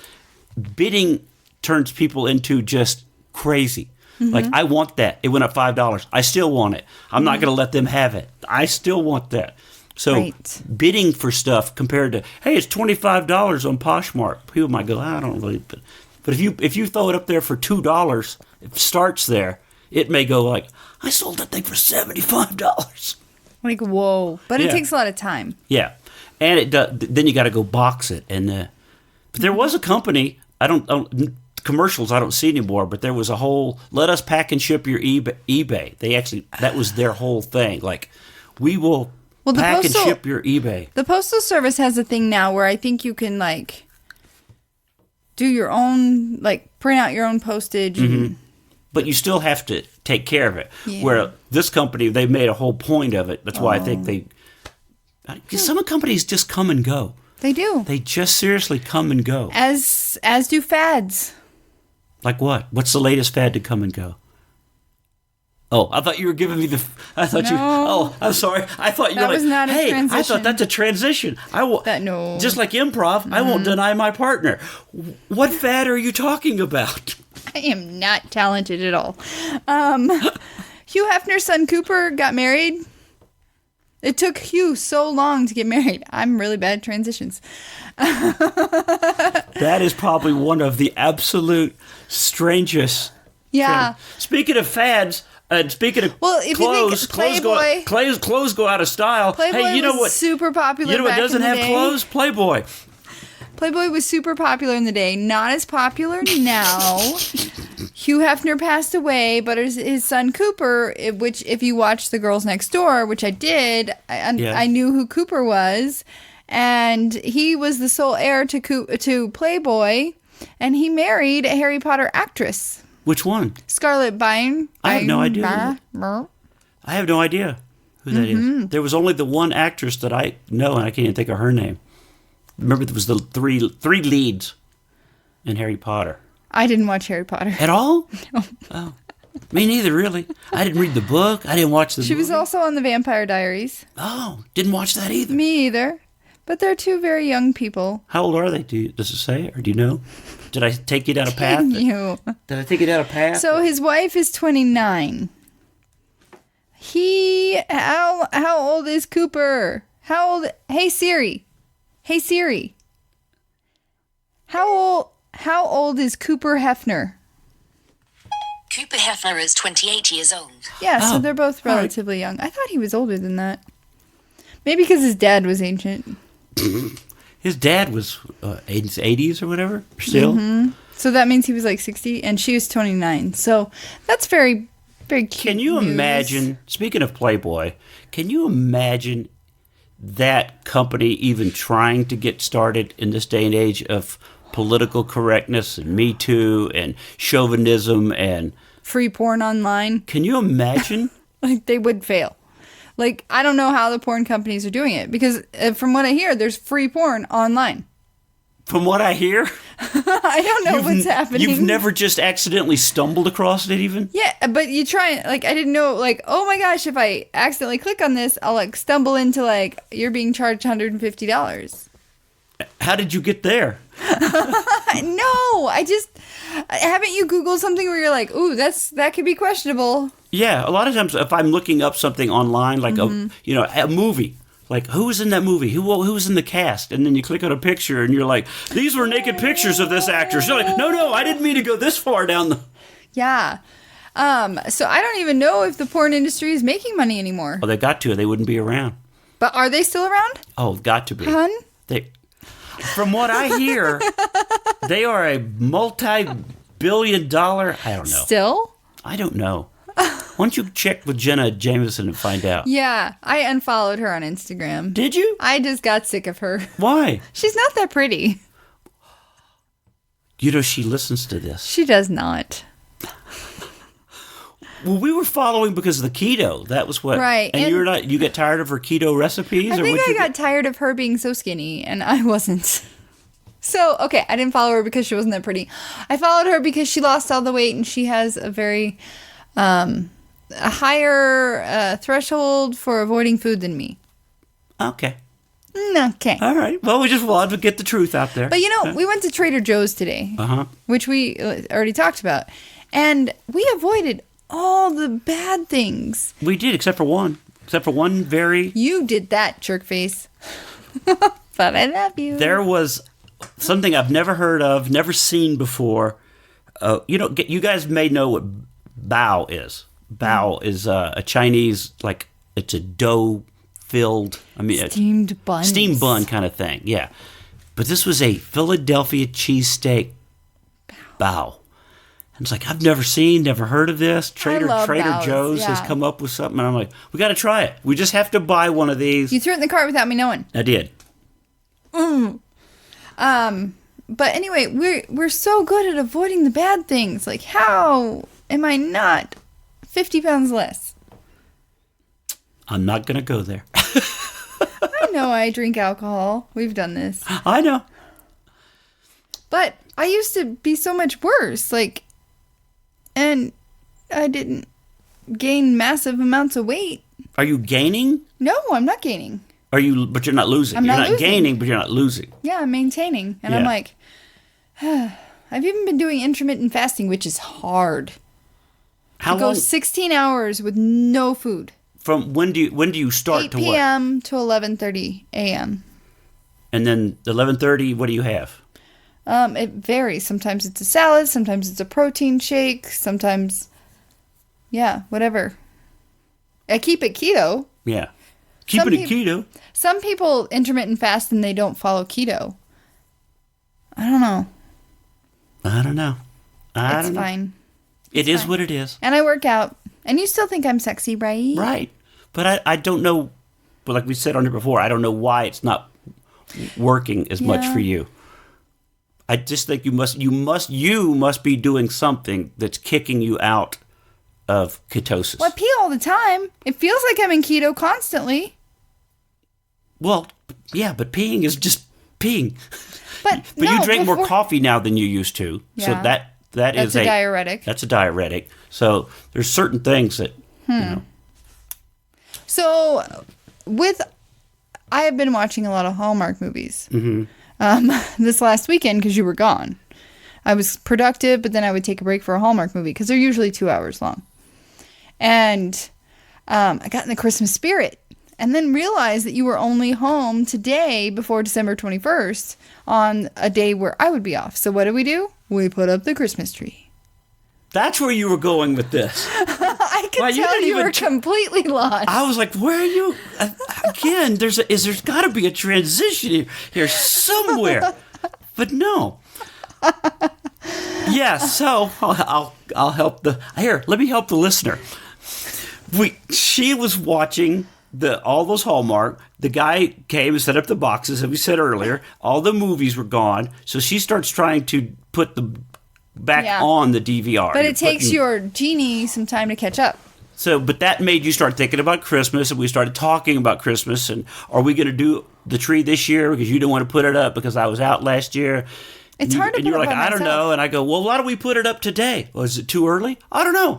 bidding turns people into just crazy. Mm-hmm. Like, I want that. It went up $5. I still want it. I'm not going to let them have it. I still want that. So Right. bidding for stuff compared to, hey, it's $25 on Poshmark. People might go, I don't really. But if you throw it up there for $2, it starts there. It may go like, I sold that thing for $75. Like, whoa. But it Yeah. takes a lot of time. Yeah, and it does. Then you got to go box it, and but there was a company. I don't commercials. I don't see anymore. But there was a whole let us pack and ship your eBay. They actually that was their whole thing. Like we will Well, the pack postal- and ship your eBay. The Postal Service has a thing now where I think you can, like, do your own, like, print out your own postage. And, But you still have to take care of it. Yeah. Where this company, they made a whole point of it. That's why I think they. Some companies just come and go. they do. They just seriously come and go. As do fads. Like what? What's the latest fad to come and go? Oh, I thought you were giving me the. I thought you. No. Oh, I'm sorry. I thought you That were like, was not a hey, I transition. thought that's a transition. No. Just like improv, I won't deny my partner. What fad are you talking about? I am not talented at all. Hugh Hefner's son Cooper got married. It took Hugh so long to get married. I'm really bad at transitions. That is probably one of the absolute strangest. Yeah. Speaking of fads. Speaking of Well, if you think clothes go out of style. Playboy hey, you know was what? super popular You know what back doesn't in the have day? clothes? Playboy. Playboy was super popular in the day. Not as popular now. Hugh Hefner passed away, but his son Cooper, which if you watch The Girls Next Door, which I did, I knew who Cooper was, and he was the sole heir to Playboy. And he married a Harry Potter actress, Which one? Scarlett Byrne. I have no idea. I have no idea who that is. There was only the one actress that I know, and I can't even think of her name. Remember, there was the three leads in Harry Potter. I didn't watch Harry Potter. At all? No. Oh. Me neither, really. I didn't read the book. I didn't watch the movie. She was also on the Vampire Diaries. Oh, didn't watch that either. Me either. But they're two very young people. How old are they? Does it say, or do you know? Did I take you down a path? You. Did I take you down a path? So his wife is 29. How old is Cooper? How old? Hey Siri. Hey Siri. How old is Cooper Hefner? Cooper Hefner is 28 years old. Yeah, so Oh, they're both all right. relatively young. I thought he was older than that. Maybe because his dad was ancient. His dad was in his 80s or whatever, still. So that means he was like 60, and she was 29. So that's very, very cute. Can you news. imagine, speaking of Playboy, can you imagine that company even trying to get started in this day and age of political correctness and Me Too and chauvinism and... Free porn online? Can you imagine? Like, they would fail. Like, I don't know how the porn companies are doing it, because from what I hear, there's free porn online. From what I hear... I don't know what's happening. You've never just accidentally stumbled across it even? Yeah, but you try, like, I didn't know, like, oh my gosh, if I accidentally click on this, I'll, like, stumble into, like, you're being charged $150. How did you get there? No, haven't you Googled something where you're like, ooh, that could be questionable? Yeah, a lot of times if I'm looking up something online, like a movie, like who was in that movie, who was in the cast, and then you click on a picture and you're like, these were naked pictures of this actress. You're like, no, I didn't mean to go this far down the. Yeah. So I don't even know if the porn industry is making money anymore. Well, they got to. They wouldn't be around. But are they still around? Oh, got to be. Hun? From what I hear, they are a multi-billion-dollar. I don't know. Still? I don't know. Why don't you check with Jenna Jameson and find out? Yeah, I unfollowed her on Instagram. Did you? I just got sick of her. Why? She's not that pretty. You know, she listens to this. She does not. Well, we were following because of the keto. That was what. Right, And and- you're not. You get tired of her keto recipes, I or think what? I got tired of her being so skinny, and I wasn't. So, okay, I didn't follow her because she wasn't that pretty. I followed her because she lost all the weight, and she has a very a higher threshold for avoiding food than me. Okay. Okay. All right. Well, we just wanted to get the truth out there. But you know, we went to Trader Joe's today, which we already talked about, and we avoided all the bad things. We did, except for one. Except for one very. You did that, jerk face. But I love you. There was something I've never heard of, never seen before. You guys may know what bao is. Bao is a Chinese, like, it's a dough-filled, Steamed buns. steam bun kind of thing, yeah. But this was a Philadelphia cheesesteak bao. And it's like, I've never heard of this. Trader love baos, Joe's has yeah. come up with something. And I'm like, we got to try it. We just have to buy one of these. You threw it in the cart without me knowing. I did. But anyway, we're so good at avoiding the bad things. Like, how am I not 50 pounds less? I'm not going to go there. I know I drink alcohol. We've done this. I know. But I used to be so much worse. Like, and I didn't gain massive amounts of weight. Are you gaining? No, I'm not gaining. But you're not losing. I'm You're not not losing. gaining, but you're not losing. Yeah, I'm maintaining. And I'm Yeah. like, I've even been doing intermittent fasting, which is hard. How Go long? 16 hours with no food. From when do you start 8 to what? p.m. to 11:30 a.m. And then 11:30. What do you have? It varies. Sometimes it's a salad. Sometimes it's a protein shake. Sometimes, yeah, whatever. I keep it keto. Yeah, keeping it peop- keto. Some people intermittent fast and they don't follow keto. I don't know. I don't know. I It's don't know. fine. It is fine. what it is. And I work out. And you still think I'm sexy, right? Right. But I don't know. But like we said on it before, I don't know why it's not working as much Yeah. for you. I just think you must be doing something that's kicking you out of ketosis. Well, I pee all the time. It feels like I'm in keto constantly. Well, yeah, but peeing is just peeing. But you drink more coffee now than you used to. So Yeah. that's a diuretic. That's a diuretic. So there's certain things that you know. So, I have been watching a lot of Hallmark movies this last weekend because you were gone. I was productive, but then I would take a break for a Hallmark movie because they're usually 2 hours long. And I got in the Christmas spirit and then realized that you were only home today before December 21st on a day where I would be off. So what do? We put up the Christmas tree. That's where you were going with this. I could Well, you tell didn't you even were completely lost. I was like, "Where are you?" Again, there's got to be a transition here somewhere, but no. Yeah, so I'll help let me help the listener. She was watching all those Hallmark. The guy came and set up the boxes, as we said earlier. All the movies were gone, so she starts trying to put the back on the DVR. But it takes your genie some time to catch up. So, but that made you start thinking about Christmas, and we started talking about Christmas, and are we going to do the tree this year because you didn't want to put it up because I was out last year? It's hard to and you put were up like, by I don't myself. know. And I go, well, why don't we put it up today? Well, is it too early? I don't know.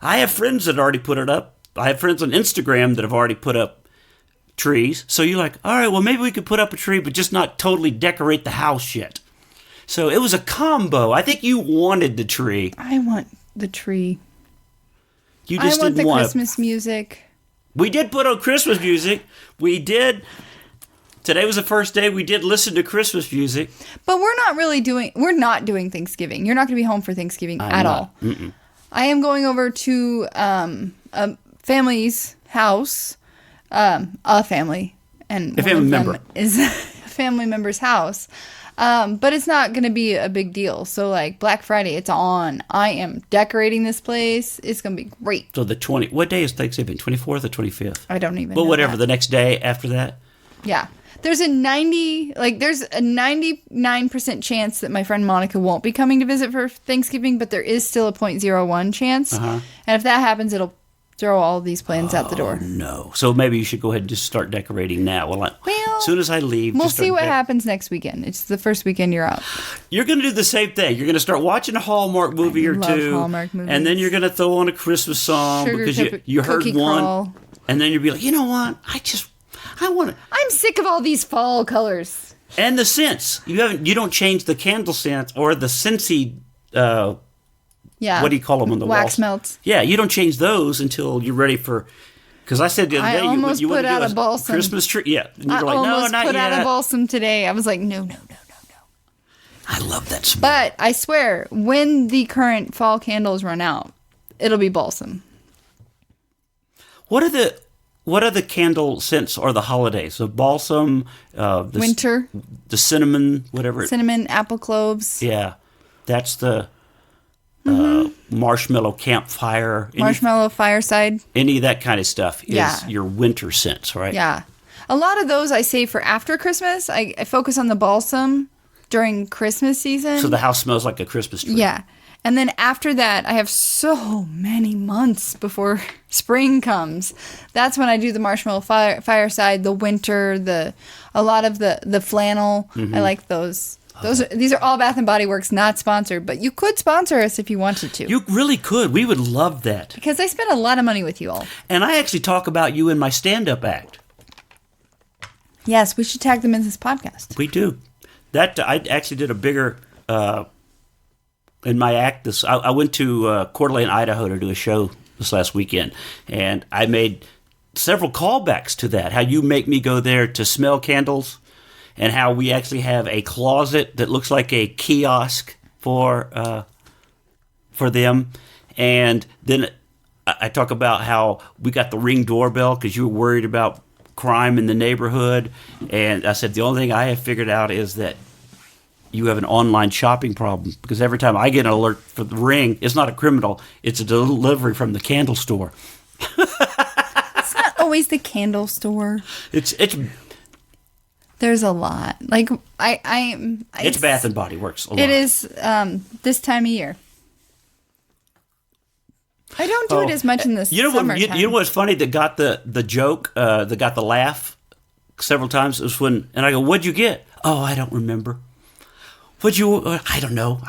I have friends that already put it up. I have friends on Instagram that have already put up trees. So you're like, all right, well, maybe we could put up a tree, but just not totally decorate the house yet. So it was a combo. I think you wanted the tree. I want the tree. You just I want didn't the want Christmas music. We did put on Christmas music. We did. Today was the first day we did listen to Christmas music. But we're not doing Thanksgiving. You're not going to be home for Thanksgiving at all. Mm-mm. I am going over to a family's house, a family, and A family one of them member. is a family member's house. But it's not going to be a big deal. So like Black Friday, it's on. I am decorating this place. It's going to be great. So what day is Thanksgiving? 24th or 25th? I don't even Well, know whatever. that. The next day after that. Yeah. There's a 99% chance that my friend Monica won't be coming to visit for Thanksgiving, but there is still a 0.01 chance. And if that happens, it'll throw all these plans out the door. No. So maybe you should go ahead and just start decorating now. Well, as soon as I leave, We'll just start see what happens next weekend. It's the first weekend you're out. You're going to do the same thing. You're going to start watching a Hallmark movie or love two. Hallmark movies. And then you're going to throw on a Christmas song Sugar because cookie- you heard cookie one. crawl. And then you'll be like, you know what? I want to. I'm sick of all these fall colors. And the scents. You don't change the candle scents or the Scentsy, Yeah. what do you call them on the Wax walls? melts. Yeah, you don't change those until you're ready for. Because I said the other I day almost you want put to out do a balsam. Christmas tree. Yeah, and I you're like, no, almost not put yet. out a balsam today. I was like, no. I love that smell. But I swear, when the current fall candles run out, it'll be balsam. What are the candle scents or the holidays? The balsam, Winter, the cinnamon, whatever. cinnamon, apple cloves, Yeah, that's the marshmallow campfire. marshmallow fireside. Any of that kind of stuff is Yeah. your winter scents, right? Yeah. A lot of those I save for after Christmas. I focus on the balsam during Christmas season. So the house smells like a Christmas tree. Yeah. And then after that, I have so many months before spring comes. That's when I do the marshmallow fireside, the winter, a lot of the flannel. I like those. These are all Bath and Body Works, not sponsored, but you could sponsor us if you wanted to. You really could. We would love that. Because I spend a lot of money with you all. And I actually talk about you in my stand-up act. Yes, we should tag them in this podcast. We do. That I actually did a bigger in my act. I went to Coeur d'Alene, Idaho to do a show this last weekend, and I made several callbacks to that. How you make me go there to smell candles, and how we actually have a closet that looks like a kiosk for them, and then I talk about how we got the Ring doorbell because you were worried about crime in the neighborhood, and I said the only thing I have figured out is that you have an online shopping problem because every time I get an alert for the Ring, it's not a criminal, it's a delivery from the candle store. It's not always the candle store. It's There's a lot. Like It's Bath and Body Works. A lot. It is this time of year. I don't do it as much in the summertime. You know what's funny that got the joke, that got the laugh several times? It was when, and I go, what'd you get? Oh, I don't remember. I don't know.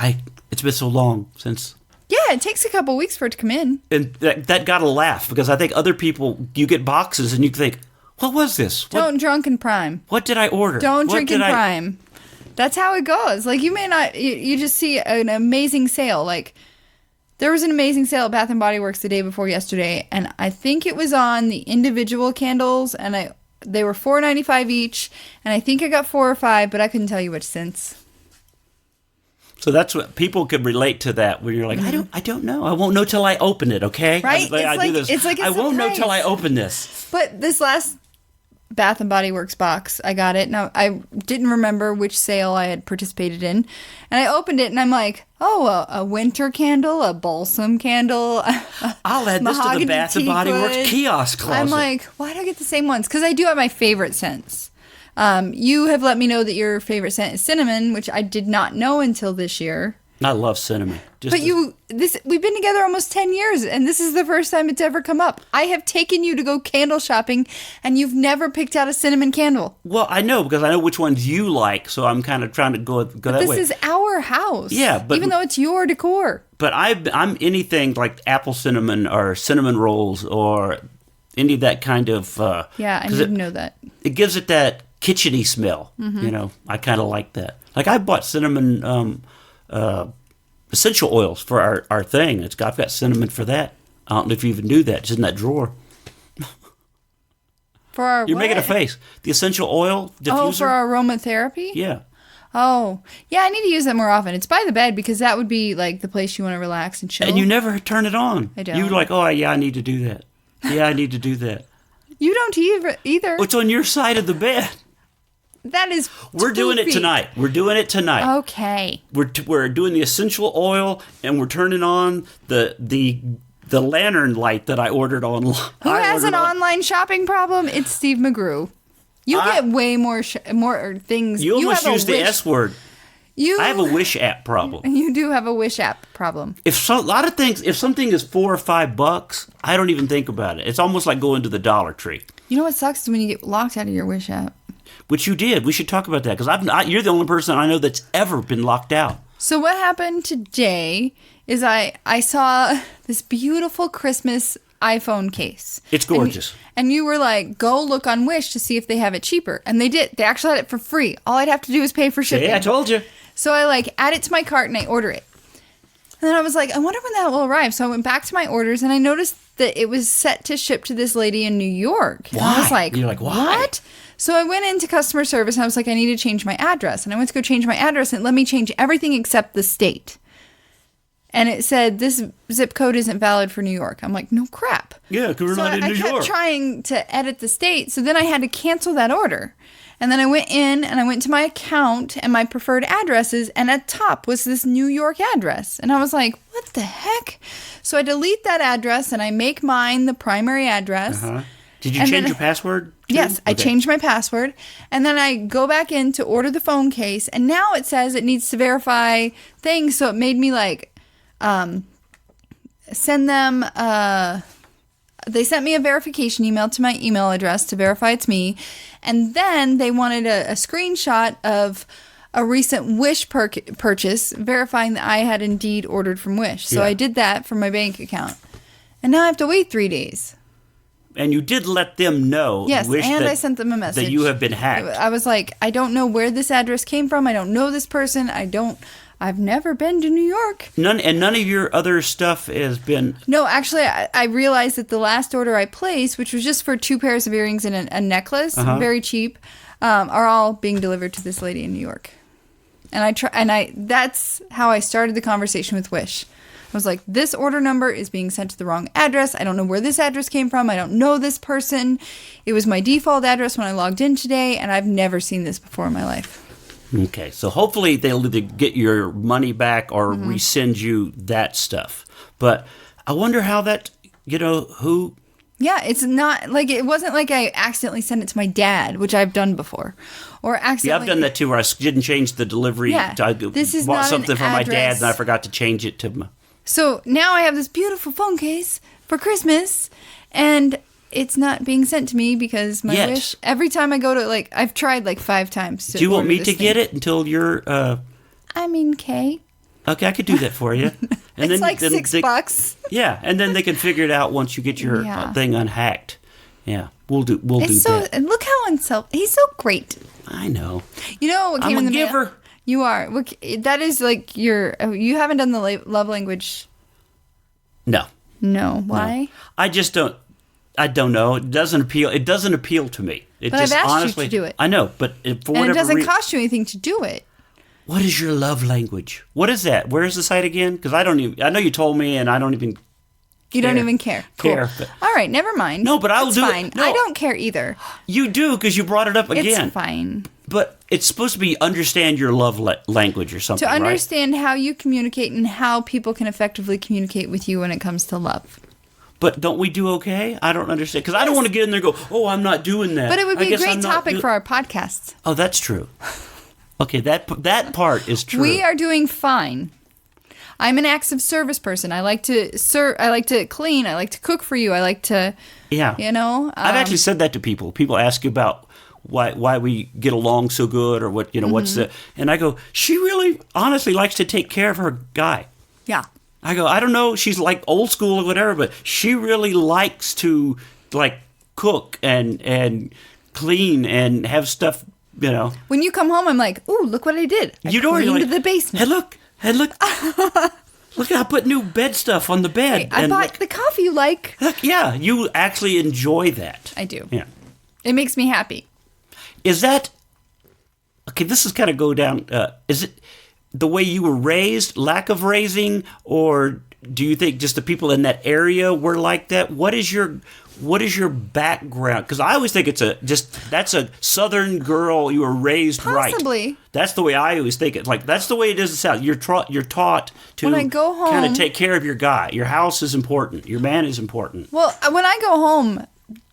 It's been so long since. Yeah, it takes a couple weeks for it to come in. And that got a laugh because I think other people, you get boxes and you think, what was this? Don't drunken prime. What did I order? Don't drink in prime. That's how it goes. Like you may not, you just see an amazing sale. Like there was an amazing sale at Bath and Body Works the day before yesterday, and I think it was on the individual candles, and they were $4.95 each, and I think I got 4 or 5, but I couldn't tell you which scents. So that's what people could relate to that when you're like, I don't know. I won't know till I open it, okay? Right? I won't know till I open this. But this last Bath and Body Works box, I got it. Now I didn't remember which sale I had participated in, and I opened it and I'm like, oh, a winter candle, a balsam candle. I'll add this to the Bath and Body Works kiosk closet. I'm like, why do I get the same ones? Because I do have my favorite scents. You have let me know that your favorite scent is cinnamon, which I did not know until this year. I love cinnamon. We've been together almost 10 years, and this is the first time it's ever come up. I have taken you to go candle shopping, and you've never picked out a cinnamon candle. Well, I know, because I know which ones you like, so I'm kind of trying to go that way. This is our house. Yeah, but even though it's your decor. But I'm anything like apple cinnamon or cinnamon rolls or any of that kind of. Yeah, I didn't know that. It gives it that kitcheny smell. Mm-hmm. You know, I kind of like that. Like I bought cinnamon essential oils for our thing. I've got cinnamon for that. I don't know if you even knew that. It's in that drawer. For our You're making a face. The essential oil diffuser. Oh, for our aromatherapy? Yeah. Oh, yeah, I need to use that more often. It's by the bed because that would be like the place you want to relax and chill. And you never turn it on. I don't. You're like, oh, yeah, I need to do that. Yeah, I need to do that. You don't either. It's on your side of the bed. That is We're doing it tonight. We're doing it tonight. Okay. We're doing the essential oil, and we're turning on the lantern light that I ordered online. Who has an online shopping problem? It's Steve McGrew. You get way more things. You almost have used the S word. I have a Wish app problem. You do have a Wish app problem. If something is $4 or $5, I don't even think about it. It's almost like going to the Dollar Tree. You know what sucks is when you get locked out of your Wish app. Which you did. We should talk about that because you're the only person I know that's ever been locked out. So what happened today is I saw this beautiful Christmas iPhone case. It's gorgeous. And you were like, go look on Wish to see if they have it cheaper. And they did. They actually had it for free. All I'd have to do is pay for shipping. Yeah, I told you. So I add it to my cart and I order it. And then I was like, I wonder when that will arrive. So I went back to my orders and I noticed that it was set to ship to this lady in New York. Why? And I was like, you're like, why? What? So I went into customer service and I was like, I need to change my address. And I went to go change my address and it let me change everything except the state. And it said, this zip code isn't valid for New York. I'm like, no crap. Yeah, because we're not in New York. I kept trying to edit the state. So then I had to cancel that order. And then I went in and I went to my account and my preferred addresses. And at top was this New York address. And I was like, what the heck? So I delete that address and I make mine the primary address. Uh-huh. Did you change your password? Yes, I changed my password. And then I go back in to order the phone case. And now it says it needs to verify things. So it made me send them... They sent me a verification email to my email address to verify it's me. And then they wanted a screenshot of a recent Wish purchase verifying that I had indeed ordered from Wish. So I did that from my bank account. And now I have to wait 3 days. And you did let them know. Yes, I sent them a message. That you have been hacked. I was like, I don't know where this address came from. I don't know this person. I've never been to New York. None of your other stuff has been... No, actually, I realized that the last order I placed, which was just for 2 pairs of earrings and a necklace, very cheap, are all being delivered to this lady in New York. And that's how I started the conversation with Wish. I was like, this order number is being sent to the wrong address. I don't know where this address came from. I don't know this person. It was my default address when I logged in today, and I've never seen this before in my life. Okay, so hopefully they'll either get your money back or resend you that stuff. But I wonder how that, who Yeah, it's not like it wasn't like I accidentally sent it to my dad, which I've done before, or accidentally. Yeah, I've done that too, where I didn't change the delivery. Yeah, this is bought not an something for my dad, address. and I forgot to change it to my. So now I have this beautiful phone case for Christmas, and it's not being sent to me because my Yes. wish. Every time I go to I've tried 5 times. Do you want me to get it until you're? I mean, Kay. Okay, I could do that for you. And It's like then $6. Yeah, and then they can figure it out once you get your Yeah. thing unhacked. Yeah, we'll do It's so that. and look how he's so great. I know. You know what came I'm in a the mail? giver. You are. That is like you haven't done the love language. No, No, why? I just don't. I don't know. It doesn't appeal. It doesn't appeal to me. It But I've just asked you to honestly. do it. I know, but for And whatever it doesn't reason. cost you anything to do it. What is your love language? What is that? Where's the site again? Because I don't even. I know you told me, and I don't even. You don't Care. even care. Cool. Care, but- All right, never mind. No, but I'll It's do it. fine. No. I don't care either. You do because you brought it up again. It's fine. But it's supposed to be understand your love language or something, To right? understand how you communicate and how people can effectively communicate with you when it comes to love. But don't we do okay? I don't understand because I don't want to get in there and go, "Oh, I'm not doing that." But it would I be a guess great I'm not topic do-" for our podcast. Oh, that's true. Okay, that part is true. We are doing fine. I'm an acts of service person. I like to serve. I like to clean. I like to cook for you. I like to, Yeah. you know. I've actually said that to people. People ask you about why we get along so good or what what's Mm-hmm. the and I go, she really honestly likes to take care of her guy. Yeah. I go, I don't know, she's like old school or whatever, but she really likes to like cook and clean and have stuff, When you come home, I'm like, ooh, look what I did. I You know, you're cleaned like, the basement. Hey, look, look! I put new bed stuff on the bed. I and bought the coffee you like. look, yeah, you actually enjoy that. I do. Yeah, It makes me happy. is that okay? This is kind of go down. Is it the way you were raised, lack of raising, or do you think just the people in that area were like that? What is your background? Because I always think that's a Southern girl. You were raised right. Possibly. That's the way I always think it. Like that's the way it is in the South. You're taught to When I go kind home- of take care of your guy. Your house is important. Your man is important. Well, when I go home,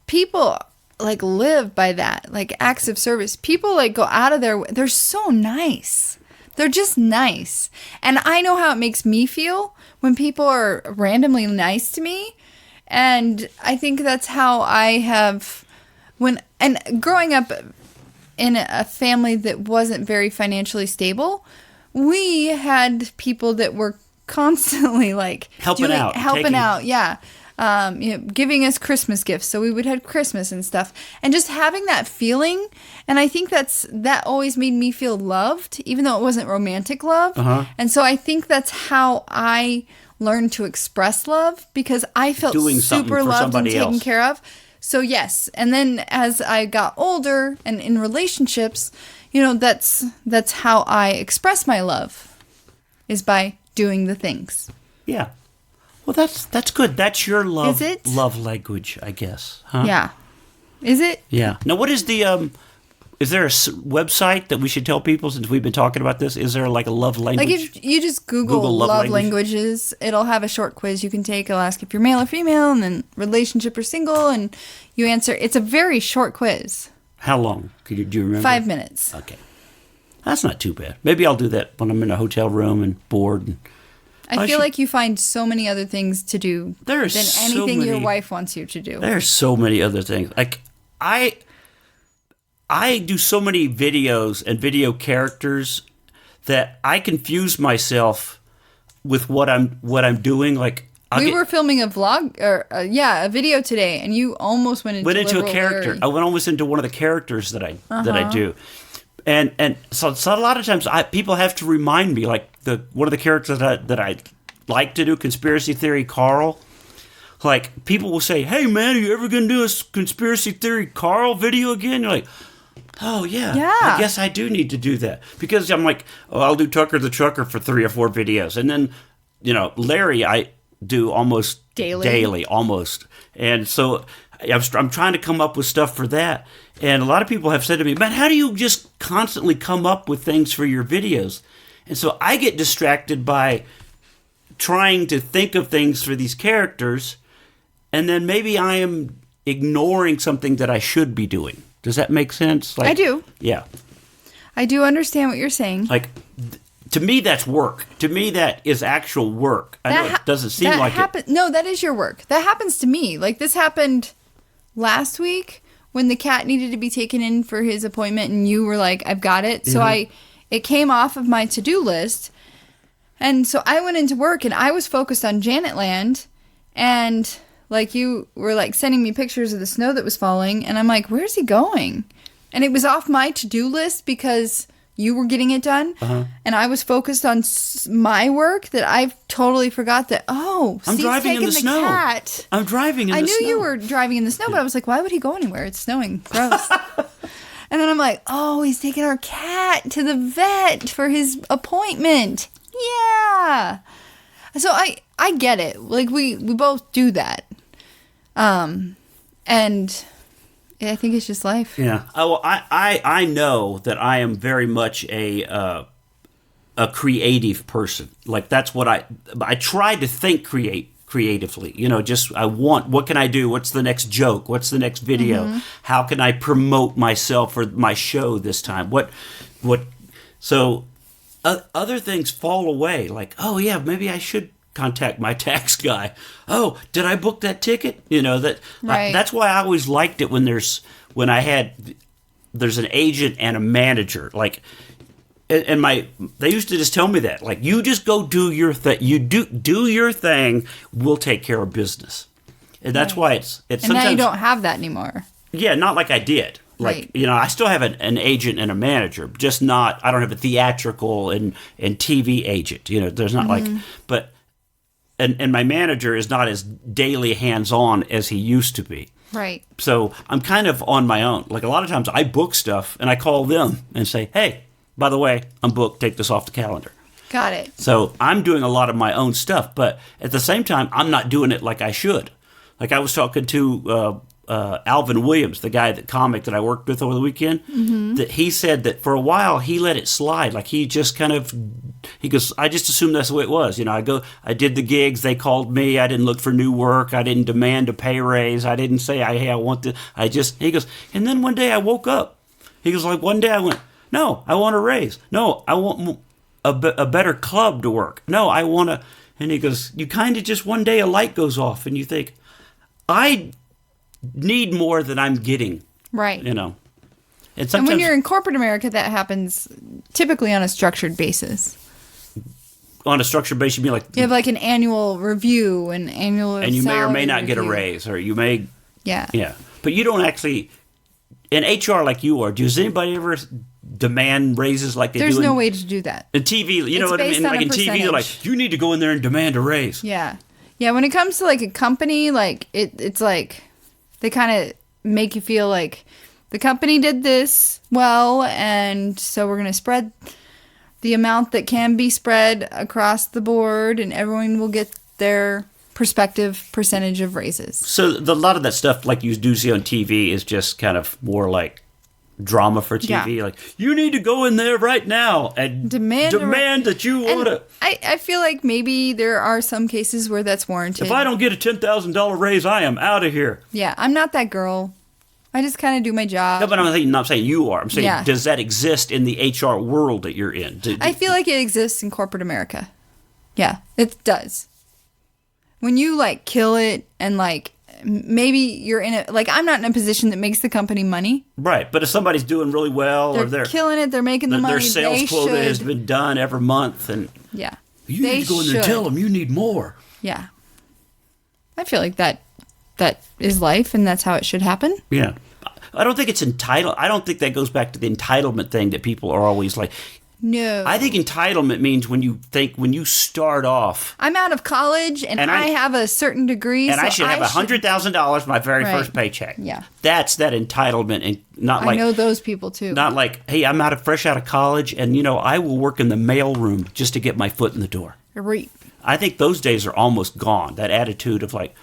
people live by that, acts of service. People go out of their way. They're so nice. They're just nice. And I know how it makes me feel when people are randomly nice to me. And I think that's how I have and growing up in a family that wasn't very financially stable, we had people that were constantly Helping out, helping taking- out, yeah. Giving us Christmas gifts, so we would have Christmas and stuff, and just having that feeling. And I think that always made me feel loved, even though it wasn't romantic love. And so I think that's how I learned to express love, because I felt Doing something super for loved and somebody taken else. care of. So yes, and then as I got older and in relationships, that's how I express my love, is by doing the things. Yeah. Well, that's good. That's your Is it? love language, I guess. Huh? Yeah. Is it? Yeah. Now, what is the Is there a website that we should tell people since we've been talking about this? Is there a love language? If you just Google Google love languages, it'll have a short quiz you can take. It'll ask if you're male or female, and then relationship or single, and you answer. It's a very short quiz. How long? Do you remember? 5 minutes. Okay. That's not too bad. Maybe I'll do that when I'm in a hotel room and bored. And I feel should- like you find so many other things to do There are than so anything your many- wife wants you to do. There's so many other things. I do so many videos and video characters that I confuse myself with what I'm doing. We were filming a vlog, or a video today, and you almost went into a Liberal character. Larry. I went almost into one of the characters that I do, and so a lot of times people have to remind me, one of the characters that I like to do, conspiracy theory Carl. People will say, "Hey man, are you ever gonna do a conspiracy theory Carl video again?" You're like, "Oh yeah, Yeah. I guess I do need to do that," because I'm like, "Oh, I'll do Tucker the Trucker for 3 or 4 videos," and then Larry I do almost daily, almost. And so I'm trying to come up with stuff for that. And a lot of people have said to me, "Man, how do you just constantly come up with things for your videos?" And so I get distracted by trying to think of things for these characters. and then maybe I am ignoring something that I should be doing. Does that make sense? I do. Yeah. I do understand what you're saying. Like, to me, that's work. To me, that is actual work. I know it doesn't seem like it. No, that is your work. That happens to me. Like, this happened last week when the cat needed to be taken in for his appointment, and you were like, I've got it. So it came off of my to-do list. And so I went into work, and I was focused on Janetland, and like you were like sending me pictures of the snow that was falling, and I'm like, where's he going? And it was off my to-do list because you were getting it done, and I was focused on my work that I totally forgot that, I'm Steve's driving in taking the snow. Cat. I'm driving in the snow. I knew you were driving in the snow, but I was like, why would he go anywhere? It's snowing. Gross. And then I'm like, oh, he's taking our cat to the vet for his appointment. Yeah. So I get it. Like, we both do that. And I think it's just life. Yeah. Oh, I know that I am very much a creative person. Like, that's what I try to think creatively. You know, just what can I do? What's the next joke? What's the next video? How can I promote myself or my show this time? So other things fall away. Like, oh yeah, maybe I should contact my tax guy. Oh, did I book that ticket? You know, that's why I always liked it when there's an agent and a manager. Like, and they used to just tell me that, like, you just go do your thing. You do your thing. We'll take care of business. And that's why it's and sometimes, now you don't have that anymore. Yeah, not like I did. Like, Right. you know, I still have an agent and a manager, just not, I don't have a theatrical and TV agent. You know, there's not like, but, and my manager is not as daily hands-on as he used to be. Right. So I'm kind of on my own. Like, a lot of times I book stuff and I call them and say, hey, by the way, I'm booked, take this off the calendar. Got it. So I'm doing a lot of my own stuff, but at the same time, I'm not doing it like I should. Like, I was talking to Alvin Williams, the comic that I worked with over the weekend, that he said that for a while he let it slide. Like, he just he goes, I just assumed that's the way it was. You know, I did the gigs, they called me, I didn't look for new work, I didn't demand a pay raise, I didn't say, hey, I want this. He goes, and then one day I woke up. He goes, like, one day I went, no, I want a raise. No, I want a better club to work. No, I want to, and he goes, you kind of just one day a light goes off and you think, I need more than I'm getting. Right. You know. And when you're in corporate America, that happens typically on a structured basis. On a structured basis, you mean like you have like an annual review, and you may or may not review. get a raise, or you may. Yeah. Yeah, but you don't actually in HR like you are. Does anybody ever demand raises like they There's do? no way to do that. In TV, you know what I mean? Like in TV, they're like, you need to go in there and demand a raise. Yeah. Yeah, when it comes to like a company, like it's like they kind of make you feel like the company did this well, and so we're going to spread the amount that can be spread across the board, and everyone will get their prospective percentage of raises. So a lot of that stuff, like you do see on TV, is just kind of more like drama for TV. Yeah. Like, you need to go in there right now and demand that you want to. I feel like maybe there are some cases where that's warranted. If I don't get a $10,000 raise, I am out of here. Yeah, I'm not that girl. I just kind of do my job. No, but I'm not saying you are. I'm saying, Yeah. does that exist in the HR world that you're in? I feel like it exists in corporate America. Yeah, it does. When you like kill it and like maybe you're in a like I'm not in a position that makes the company money. Right, but if somebody's doing really well, They're or they're killing it, they're making the money. their sales they quota should. has been done every month, and Yeah, you they need to go in there and should. tell them you need more. Yeah, I feel like that is life, and that's how it should happen. Yeah. I don't think it's entitled. I don't think that goes back to the entitlement thing that people are always like. No, I think entitlement means when you start off, I'm out of college and And I I- have a certain degree, and so I should have $100,000 my very Right. first paycheck. Yeah. That's that entitlement, and not I like know those people too. not like, hey, I'm fresh out of college, and I will work in the mail room just to get my foot in the door. Right. I think those days are almost gone. That attitude of like,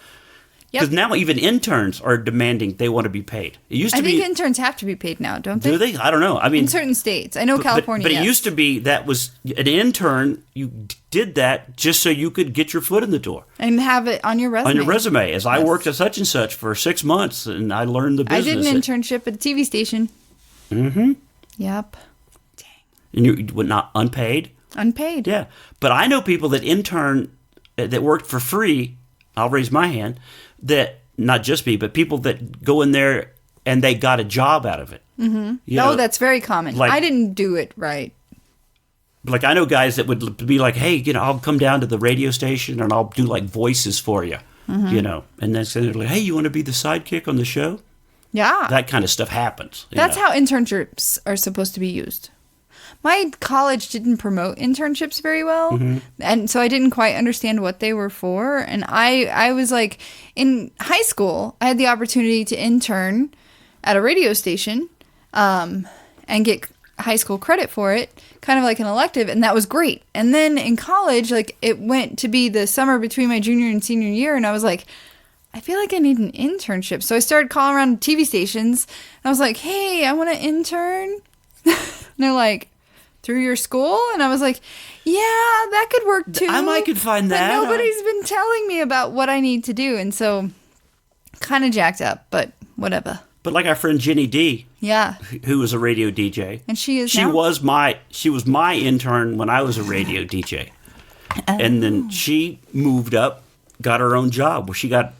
Because now even interns are demanding they want to be paid. It used to I be. think interns have to be paid now, don't they? Do they? I don't know. I mean, In certain states. I know California. But it yes. used to be that was an intern. You did that just so you could get your foot in the door And have it on your resume. on your resume. As I Yes. worked at such and such for 6 months, and I learned the I business. did an internship at a TV station. Mm-hmm. Yep. And you were not unpaid. Unpaid. Yeah, but I know people that intern that worked for free. I'll raise my hand. That not just me, but people that go in there and they got a job out of it. Mm-hmm. Oh, that's very common. like- I didn't do it right. Like I know guys that would be like, "Hey, I'll come down to the radio station and I'll do like voices for you, And then they're like, "Hey, you want to be the sidekick on the show?" Yeah. That kind of stuff happens. That's how internships are supposed to be used. My college didn't promote internships very well, and so I didn't quite understand what they were for. And I was like, in high school, I had the opportunity to intern at a radio station and get high school credit for it, kind of like an elective, and that was great. And then in college, like it went to be the summer between my junior and senior year, and I was like, I feel like I need an internship. So I started calling around TV stations, and I was like, hey, I want to intern. And they're like, through your school? And I was like, yeah, that could work too. I could find that. But nobody's been telling me about what I need to do. And so kind of jacked up, but whatever. But like our friend Jenny D, Yeah. who was a radio DJ. And she is She now? was my intern when I was a radio DJ. And then she moved up, got her own job where she got,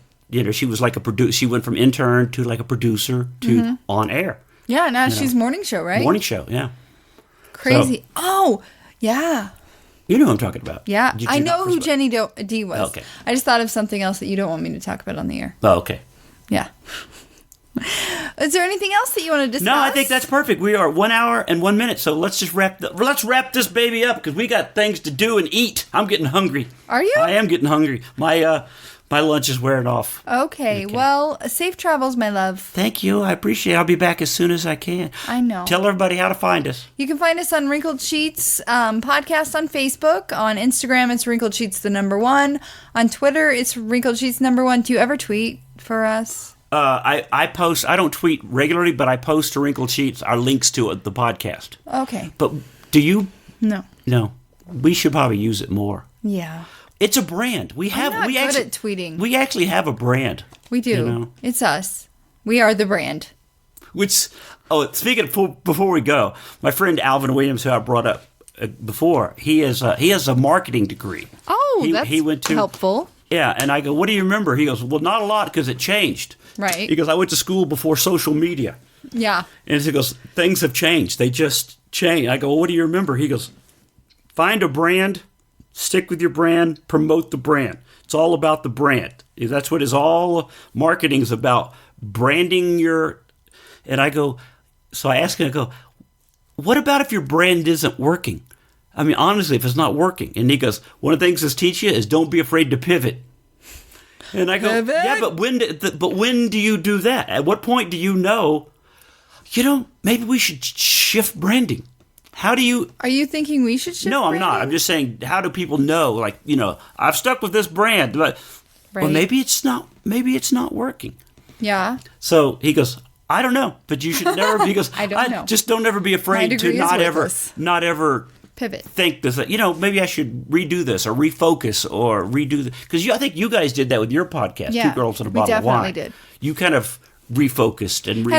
she was like a producer. She went from intern to like a producer to on air. Yeah, now she's morning show, right? Morning show, yeah. Crazy. Oh, yeah. You know who I'm talking about. Yeah. Did you I not know who first- Jenny D was. Okay. I just thought of something else that you don't want me to talk about on the air. Oh, okay. Yeah. Is there anything else that you want to discuss? No, I think that's perfect. We are 1 hour and 1 minute, so let's just wrap this baby up because we got things to do and eat. I'm getting hungry. Are you? I am getting hungry. My lunch is wearing off. Okay. Well, safe travels, my love. Thank you. I appreciate it. I'll be back as soon as I can. I know. Tell everybody how to find us. You can find us on Wrinkled Sheets podcast on Facebook. On Instagram, it's Wrinkled Sheets the number 1. On Twitter, it's Wrinkled Sheets number 1. Do you ever tweet for us? I post. I don't tweet regularly, but I post to Wrinkled Sheets our links to the podcast. Okay. But do you? No. No. We should probably use it more. Yeah. It's a brand. We have. not we good actually at tweeting. We actually have a brand. We do. You know? It's us. We are the brand. Which, speaking of, before we go, my friend Alvin Williams, who I brought up before, he has a marketing degree. Oh, that's he went to, helpful. Yeah, and I go, what do you remember? He goes, well, not a lot because it changed. Right. He goes, I went to school before social media. Yeah. And he goes, things have changed. They just changed. I go, well, what do you remember? He goes, find a brand, stick with your brand, promote the brand. It's all about the brand. That's what all marketing is about, branding your... And I go, so I ask him, I go, what about if your brand isn't working? I mean, honestly, if it's not working. And he goes, one of the things this teach you is don't be afraid to pivot. And I go, Pivot? yeah, but when do you do that? At what point do you know, maybe we should shift branding? How do you... Are you thinking we should shift No, I'm not. branding? I'm just saying, how do people know? Like, I've stuck with this brand, but well, Right. maybe it's not working. Yeah. So he goes, I don't know, but you should never. He goes, I don't know. Just don't ever be afraid to degree is not ever Pivot. think this. Maybe I should redo this or refocus or redo this because I think you guys did that with your podcast, Yeah, Two Girls and a we Bottle of Wine. definitely did. You kind of refocused and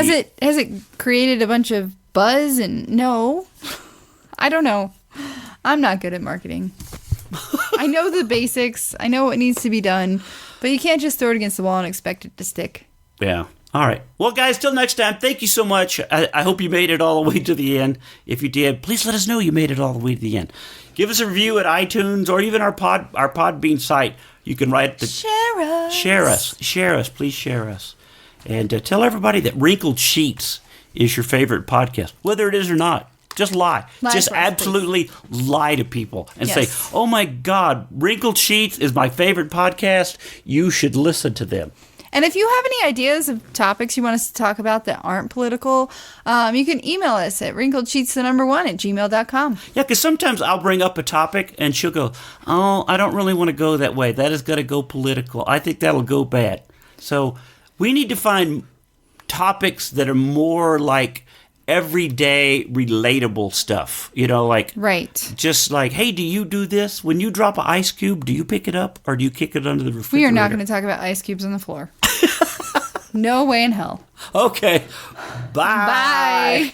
Has it created a bunch of buzz? And no, I don't know. I'm not good at marketing. I know the basics. I know what needs to be done, but you can't just throw it against the wall and expect it to stick. Yeah. All right. Well, guys, till next time, thank you so much. I hope you made it all the way to the end. If you did, please let us know you made it all the way to the end. Give us a review at iTunes or even our Podbean site. You can write the Share us. Share us. Please share us. And tell everybody that Wrinkled Sheets is your favorite podcast, whether it is or not. Just lie. Lie Just for us, absolutely lie to people and Yes. say, oh my God, Wrinkled Sheets is my favorite podcast. You should listen to them. And if you have any ideas of topics you want us to talk about that aren't political, you can email us at wrinkledsheets1@gmail.com. Yeah, because sometimes I'll bring up a topic and she'll go, oh, I don't really want to go that way. That is going to go political. I think that'll go bad. So we need to find topics that are more like everyday relatable stuff. Like Right. just like, hey, do you do this? When you drop an ice cube, do you pick it up or do you kick it under the refrigerator? We are not going to talk about ice cubes on the floor. No way in hell. Okay. Bye. Bye.